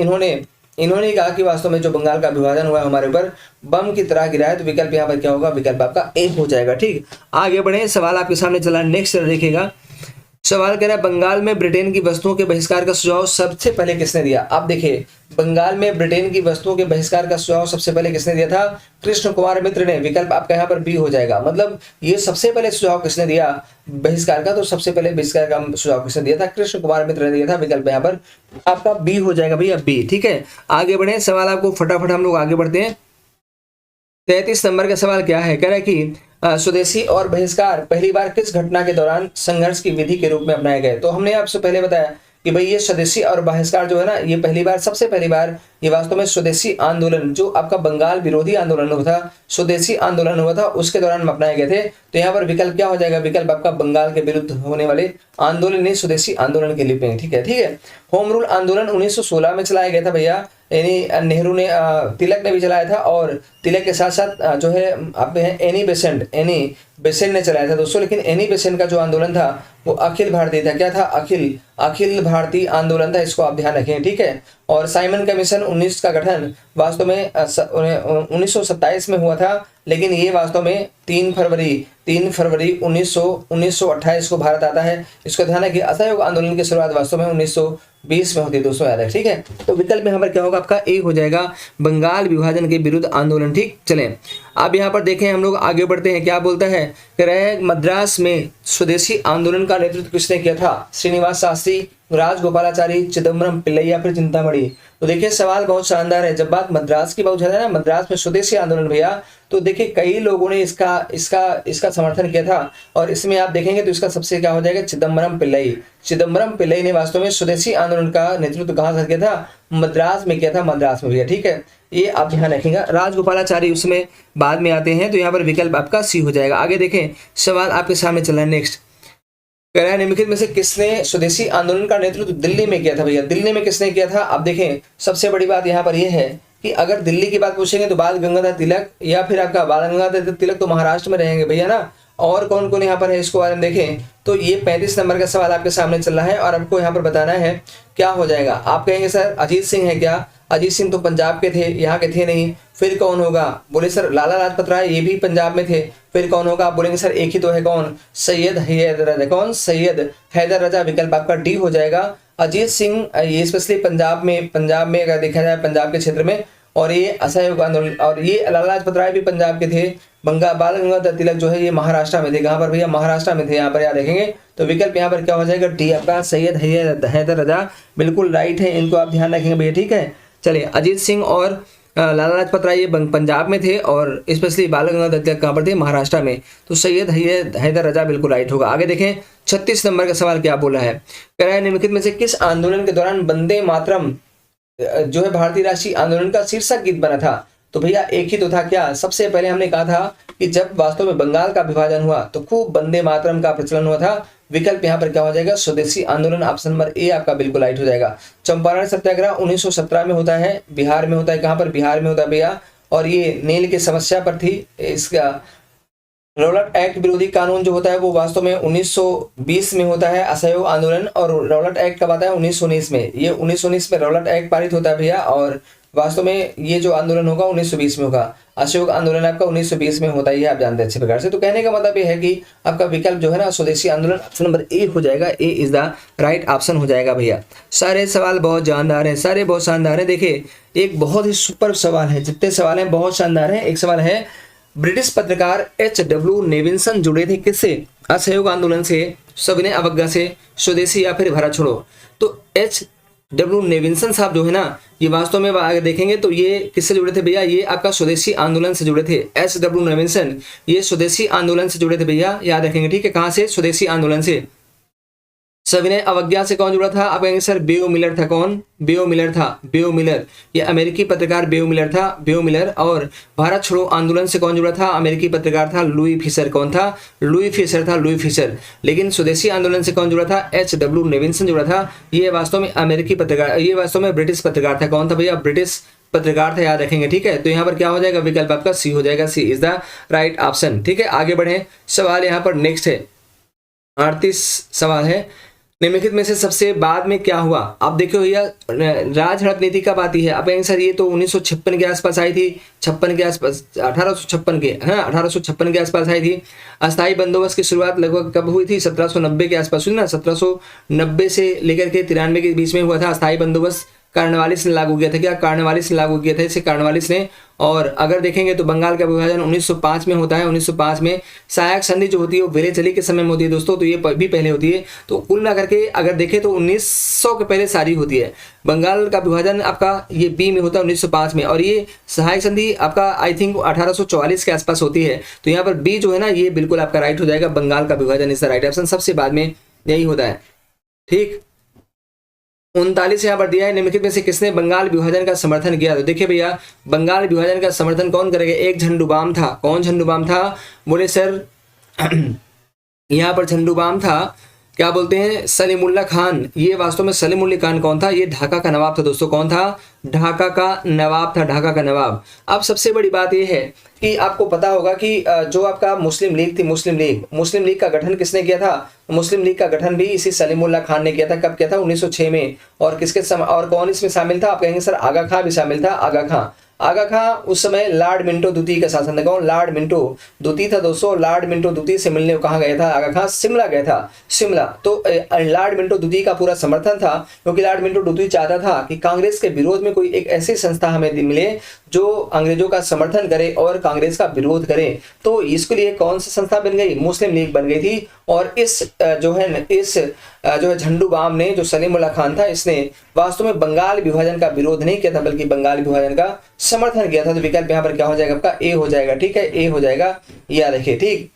इन्होंने कहा कि वास्तव में जो बंगाल का विभाजन हुआ है हमारे ऊपर बम की तरह गिरा है। तो विकल्प यहाँ पर क्या होगा, विकल्प आपका ए हो जाएगा। ठीक, आगे बढ़े, सवाल आपके सामने चला नेक्स्ट देखिएगा। सवाल कह रहा है बंगाल में ब्रिटेन की वस्तुओं के बहिष्कार का सुझाव सबसे पहले किसने दिया। आप देखिए, बंगाल में ब्रिटेन की वस्तुओं के बहिष्कार का सुझाव सबसे पहले किसने दिया था, कृष्ण कुमार मित्र ने। विकल्प आपका यहाँ पर बी हो जाएगा। मतलब ये सबसे पहले सुझाव किसने दिया बहिष्कार का, तो सबसे पहले बहिष्कार का सुझाव किसने दिया था, कृष्ण कुमार मित्र ने दिया था। विकल्प यहाँ पर आपका बी हो जाएगा भैया, बी। ठीक है, आगे बढ़े, सवाल आपको फटाफट हम लोग आगे बढ़ते हैं। 33 नंबर का सवाल क्या है, कह रहा है कि स्वदेशी और बहिष्कार पहली बार किस घटना के दौरान संघर्ष की विधि के रूप में अपनाए गए। तो हमने आपसे पहले बताया कि भाई ये स्वदेशी और बहिष्कार जो है ना, ये पहली बार, सबसे पहली बार ये वास्तव में स्वदेशी आंदोलन, जो आपका बंगाल विरोधी आंदोलन हुआ था, स्वदेशी आंदोलन हुआ था, उसके दौरान अपनाए गए थे। तो यहाँ पर विकल्प क्या हो जाएगा, विकल्प आपका बंगाल के विरुद्ध होने वाले आंदोलन ने स्वदेशी आंदोलन के लिए। ठीक है। होम रूल आंदोलन 1916 में चलाया गया था भैया, यानी नेहरू ने, तिलक ने भी चलाया था, और तिलक के साथ साथ जो है आपने एनी बेसेंट ने चलाया था दोस्तों। लेकिन एनी बेसेंट का जो आंदोलन था वो अखिल भारतीय था, क्या था, अखिल भारतीय आंदोलन था, इसको आप ध्यान रखें। ठीक है, और साइमन कमीशन 19 का गठन वास्तव में 1927 में हुआ था, लेकिन ये वास्तव में 3 फरवरी 1928 को भारत आता है। इसको ध्यान रखिए, असहयोग आंदोलन की शुरुआत वास्तव में 1920 में होती है दोस्तों, याद है। ठीक है, तो विकल्प में यहाँ पर क्या होगा, आपका ए हो जाएगा, बंगाल विभाजन के विरुद्ध आंदोलन। ठीक, चलें अब यहाँ पर देखें, हम लोग आगे बढ़ते हैं। क्या बोलता है, कह रहे हैं मद्रास में स्वदेशी आंदोलन का नेतृत्व किसने किया था, श्रीनिवास शास्त्री, राजगोपालाचारी, चिदम्बरम पिल्लई या फिर चिंतामणि। तो देखिए सवाल बहुत शानदार है। जब बात मद्रास की बहुत ज्यादा है ना, मद्रास में स्वदेशी आंदोलन भैया, तो देखिए कई लोगों ने इसका समर्थन किया था, और इसमें आप देखेंगे तो इसका सबसे क्या हो जाएगा, चिदम्बरम पिल्लई ने वास्तव में स्वदेशी आंदोलन का नेतृत्व कहाँ से किया था, मद्रास में किया था, मद्रास में भैया। ठीक है, ये आप ध्यान रखेंगे। राजगोपालाचारी उसमें बाद में आते हैं, तो यहाँ पर विकल्प आपका सी हो जाएगा। आगे देखें, सवाल आपके सामने चल रहा है नेक्स्ट, कह रहा है निम्नलिखित में से किसने स्वदेशी आंदोलन का नेतृत्व दिल्ली में किया था भैया? दिल्ली में किसने किया था? अब देखें, सबसे बड़ी बात यहाँ पर यह है कि अगर दिल्ली की बात पूछेंगे तो बाल गंगाधर तिलक, या फिर आपका बाल गंगाधर तिलक तो महाराष्ट्र में रहेंगे भैया ना। और कौन कौन यहाँ पर है इसको बारे में देखें तो ये 35 नंबर का सवाल आपके सामने चल रहा है और आपको यहाँ पर बताना है क्या हो जाएगा। आप कहेंगे सर अजीत सिंह है क्या? अजीत सिंह तो पंजाब के थे, यहाँ के थे नहीं। फिर कौन होगा? बोले सर लाला लाजपत राय, ये भी पंजाब में थे। फिर कौन होगा? आप बोलेंगे सर एक ही तो है, कौन? सैयद हैदर रजा। कौन? सैयद हैदर रजा। विकल्प आपका डी हो जाएगा। अजीत सिंह ये स्पेशली पंजाब में अगर देखा जाए पंजाब के क्षेत्र में, और ये असहयोग आंदोलन, और ये लाला लाजपत राय भी पंजाब के थे। बाल गंगाधर तिलक जो है ये महाराष्ट्र में थे। कहाँ पर भैया? महाराष्ट्र में थे। यहाँ पर याद रखेंगे तो विकल्प यहाँ पर क्या हो जाएगा? डी आपका सैयद हैदर रजा बिल्कुल राइट है। इनको आप ध्यान रखेंगे भैया, ठीक है। चलिए, अजीत सिंह और लाला लाजपत राय ये पंजाब में थे और स्पेशली बाल गंगाधर तिलक कहाँ पर थे? महाराष्ट्र में। तो सैयद हैदर रजा बिल्कुल राइट होगा। आगे देखें 36 नंबर का सवाल क्या बोला है। कह रहा है निम्नलिखित में से किस आंदोलन के दौरान वंदे मातरम जो है भारतीय राष्ट्रीय आंदोलन का शीर्षक गीत बना था? तो भैया एक ही तो था क्या? सबसे पहले हमने कहा था कि जब वास्तव में बंगाल का विभाजन हुआ तो खूब वंदे मातरम का प्रचलन हुआ था। विकल्प यहाँ पर क्या हो जाएगा? स्वदेशी आंदोलन। ऑप्शन नंबर ए आपका बिल्कुल राइट हो जाएगा। चंपारण सत्याग्रह 1917 में होता है, बिहार में होता है। कहाँ पर? बिहार में होता है भैया। और ये नील की समस्या पर थी। इसका रौलट एक्ट विरोधी कानून जो होता है वो वास्तव में 1920 में होता है, असहयोग आंदोलन। और रौलट एक्ट कब आता है? 1919 में। ये 1919 में रौलट एक्ट पारित होता है भैया। और वास्तव में ये जो आंदोलन होगा 1920 में होगा। असहयोग आंदोलन आपका 1920 में होता है, ये आप जानते हैं अच्छे प्रकार से। तो कहने का मतलब ये है कि आपका विकल्प जो है ना स्वदेशी आंदोलन, ऑप्शन नंबर ए हो जाएगा। ए इज द राइट ऑप्शन हो जाएगा भैया। सारे सवाल बहुत जानदार हैं, सारे बहुत शानदार हैं। देखिए एक बहुत ही सुपर सवाल है, जितने सवाल हैं बहुत शानदार है। एक सवाल है, ब्रिटिश पत्रकार H.W. नेविल्सन जुड़े थे किससे? असहयोग आंदोलन से, सविनय अवज्ञा से, स्वदेशी या फिर भारत छोड़ो? तो H.W. नेविल्सन साहब जो है ना ये वास्तव में अगर देखेंगे तो ये किससे जुड़े थे भैया? ये आपका स्वदेशी आंदोलन से जुड़े थे। H.W. नेविल्सन ये स्वदेशी आंदोलन से जुड़े थे भैया, याद रखेंगे, ठीक है। कहाँ से? स्वदेशी आंदोलन से। सविनय अवज्ञा से कौन जुड़ा था? आप कहेंगे सर बेओ मिलर था। कौन? बेओ मिलर था। बेओ मिलर ये अमेरिकी पत्रकार बेओ मिलर था, बेओ मिलर। और भारत छोड़ो आंदोलन से कौन जुड़ा था? अमेरिकी पत्रकार था लुई फिशर। कौन था? लुई फिशर था, लुई फिशर। लेकिन स्वदेशी आंदोलन से कौन जुड़ा था? H.W. नेविल्सन जुड़ा था। ये वास्तव में अमेरिकी पत्रकार, ये वास्तव में ब्रिटिश पत्रकार था। कौन था भैया? ब्रिटिश पत्रकार था, याद रखेंगे, ठीक है। तो यहाँ पर क्या हो जाएगा? विकल्प आपका सी हो जाएगा। सी इज द राइट ऑप्शन, ठीक है। आगे बढ़े, सवाल यहाँ पर नेक्स्ट है, 38 सवाल है। निम्नलिखित में से सबसे बाद में क्या हुआ? आप देखो भैया राज हड़प नीति कब आती है? आप कहेंगे सर ये तो 1956 के आसपास आई थी, 56 के आसपास, 1856 के, हाँ 1856 के आसपास आई थी। अस्थायी बंदोबस्त की शुरुआत लगभग कब हुई थी? 1790 के आसपास हुई ना। 1790 से लेकर के 93 के बीच में हुआ था अस्थायी बंदोबस्त। कार्नवालिस ने लागू किया था। क्या? कार्नवालिस ने लागू किया था इसे, कार्नवालिस ने। और अगर देखेंगे तो बंगाल का विभाजन 1905 में होता है। 1905 में सहायक संधि जो होती है वो वेरेचली के समय में होती है दोस्तों, तो ये भी पहले होती है। तो कुल मिलाकर के अगर देखें तो 1900 के पहले सारी होती है। बंगाल का विभाजन आपका ये बी में होता है 1905 में, और ये सहायक संधि आपका आई थिंक 1844 के आसपास होती है। तो यहाँ पर बी जो है ना ये बिल्कुल आपका राइट हो जाएगा। बंगाल का विभाजन इस राइट ऑप्शन, सबसे बाद में यही होता है, ठीक। 39 यहाँ पर दिया है, निम्नलिखित में से किसने बंगाल विभाजन का समर्थन किया? तो देखिए भैया बंगाल विभाजन का समर्थन कौन करेगा? एक झंडू-बाम था। कौन झंडू-बाम था? बोले सर यहाँ पर झंडू-बाम था, क्या बोलते हैं, सलीमुल्लाह खान। ये वास्तव में सलीमुल्लाह खान कौन था? ये ढाका का नवाब था दोस्तों। कौन था? ढाका का नवाब था, ढाका का नवाब। अब सबसे बड़ी बात यह है कि आपको पता होगा कि जो आपका मुस्लिम लीग थी, मुस्लिम लीग का गठन किसने किया था? मुस्लिम लीग का गठन भी इसी सलीमुल्लाह खान ने किया था। कब किया था? 1906 में। और किसके और कौन इसमें शामिल था? आप कहेंगे सर आगा खां भी शामिल था। आगा खां उस समय लॉर्ड मिंटो द्वितीय का शासन था। कौन? लॉर्ड मिंटो द्वितीय था दोस्तों। लॉर्ड मिंटो द्वितीय से मिलने कहाँ गया था? आगा खां शिमला गया था, शिमला। तो लॉर्ड मिंटो द्वितीय का पूरा समर्थन था, क्योंकि लॉर्ड मिंटो द्वितीय चाहता था कि कांग्रेस के विरोध में कोई एक ऐसी संस्था हमें मिले जो अंग्रेजों का समर्थन करे और कांग्रेस का विरोध करे। तो इसके लिए कौन सी संस्था बन गई? मुस्लिम लीग बन गई थी। और इस जो है झंडू-बाम ने, जो सलीमुल्लाह खान था, इसने वास्तव में बंगाल विभाजन का विरोध नहीं किया था, बल्कि बंगाल विभाजन का समर्थन किया था। तो विकल्प यहाँ पर क्या हो जाएगा? आपका ए हो जाएगा, ठीक है, ए हो जाएगा, याद रखिए, ठीक।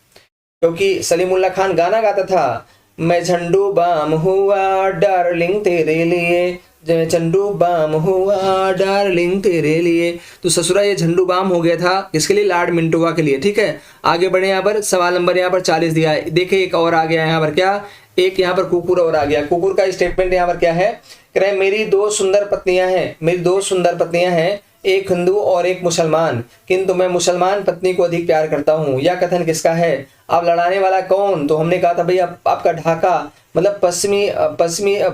क्योंकि सलीमुल्लाह खान गाना गाता था, मैं झंडू-बाम हुआ डार्लिंग तेरे लिए, झंडू बाम हुआ डार्लिंग तेरे लिए। तो ससुरा ये झंडू बाम हो गया था किसके लिए? लॉर्ड मिंटोवा के लिए। ठीक है, आगे बढ़े। यहाँ पर सवाल नंबर यहाँ पर 40 दिया है। देखिए एक और आ गया यहाँ पर, क्या? एक यहाँ पर कुकुर और आ गया। कुकुर का स्टेटमेंट यहाँ पर क्या है? कह रहे मेरी 2 सुंदर पत्नियां हैं, मेरी 2 सुंदर पत्नियां हैं, एक हिंदू और एक मुसलमान, किंतु मैं मुसलमान पत्नी को अधिक प्यार करता हूँ। यह कथन किसका है? अब लड़ाने वाला कौन? तो हमने कहा था भाई आपका ढाका, मतलब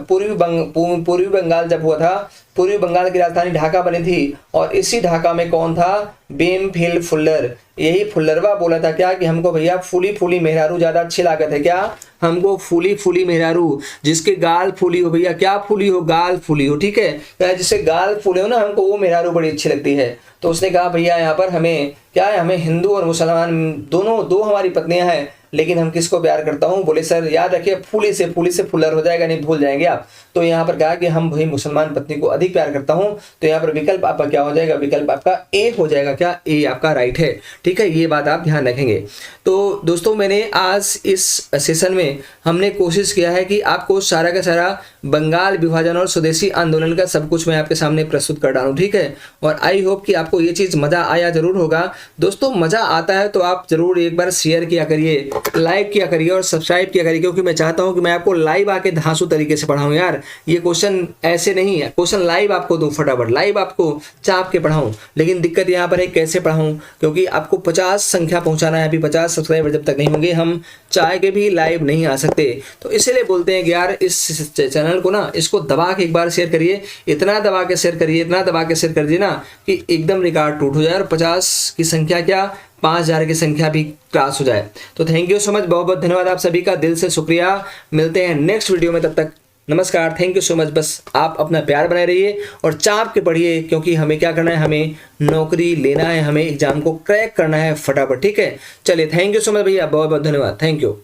पूर्वी बंगाल जब हुआ था, पूर्वी बंगाल की राजधानी ढाका बनी थी, और इसी ढाका में कौन था? बेमफिल फुल्लर। यही फुल्लरवा बोला था क्या कि हमको भैया फूली फूली मेहरारू ज्यादा अच्छी लागत है। क्या? हमको फूली फूली मेहरारू, जिसके गाल फूली हो भैया, क्या फूली हो? गाल फूली हो। ठीक है, जिससे गाल फूले हो ना, हमको वो मेहरारू बड़ी अच्छी लगती है। तो उसने कहा भैया यहाँ पर हमें क्या है, हमें हिंदू और मुसलमान दोनों 2 हमारी पत्नियां हैं, लेकिन हम किसको प्यार करता हूँ? बोले सर याद रखिए फूली से फुल्लर हो जाएगा, नहीं भूल जाएंगे आप। तो यहाँ पर कहा कि हम भाई मुसलमान पत्नी को अधिक प्यार करता हूँ। तो यहाँ पर विकल्प आपका क्या हो जाएगा? विकल्प आपका ए हो जाएगा। क्या? ए आपका राइट है। ठीक है, ये बात आप ध्यान रखेंगे। तो दोस्तों मैंने आज इस सेशन में हमने कोशिश किया है कि आपको सारा का सारा बंगाल विभाजन और स्वदेशी आंदोलन का सब कुछ मैं आपके सामने प्रस्तुत कर डालूं। ठीक है, और आई होप कि आपको ये चीज़ मज़ा आया जरूर होगा। दोस्तों मज़ा आता है तो आप जरूर एक बार शेयर किया करिए, लाइक किया करिए और सब्सक्राइब किया करिए, क्योंकि मैं चाहता हूं कि मैं आपको लाइव आके धांसू तरीके से पढ़ाऊं यार। ये क्वेश्चन ऐसे नहीं है, क्वेश्चन लाइव आपको दूं, फटाफट लाइव आपको चाप के पढ़ाऊं। लेकिन दिक्कत यहाँ पर है कैसे पढ़ाऊं, क्योंकि आपको 50 संख्या पहुंचाना है। अभी 50 सब्सक्राइबर जब तक नहीं होंगे हम चाहे के भी लाइव नहीं आ सकते। तो इसीलिए बोलते हैं कि यार इस चैनल को ना, इसको दबा के एक बार शेयर करिए, इतना दबा के शेयर करिए, इतना दबा के शेयर कर दिए ना कि एकदम रिकॉर्ड टूट हो जाए और 50 की संख्या क्या 5000 की संख्या भी क्रॉस हो जाए। तो थैंक यू सो मच, बहुत बहुत धन्यवाद आप सभी का, दिल से शुक्रिया। मिलते हैं नेक्स्ट वीडियो में, तब तक नमस्कार, थैंक यू सो मच। बस आप अपना प्यार बनाए रहिए और चाप के पढ़िए, क्योंकि हमें क्या करना है, हमें नौकरी लेना है, हमें एग्जाम को क्रैक करना है फटाफट। ठीक है, चलिए थैंक यू सो मच भैया, बहुत बहुत धन्यवाद, थैंक यू।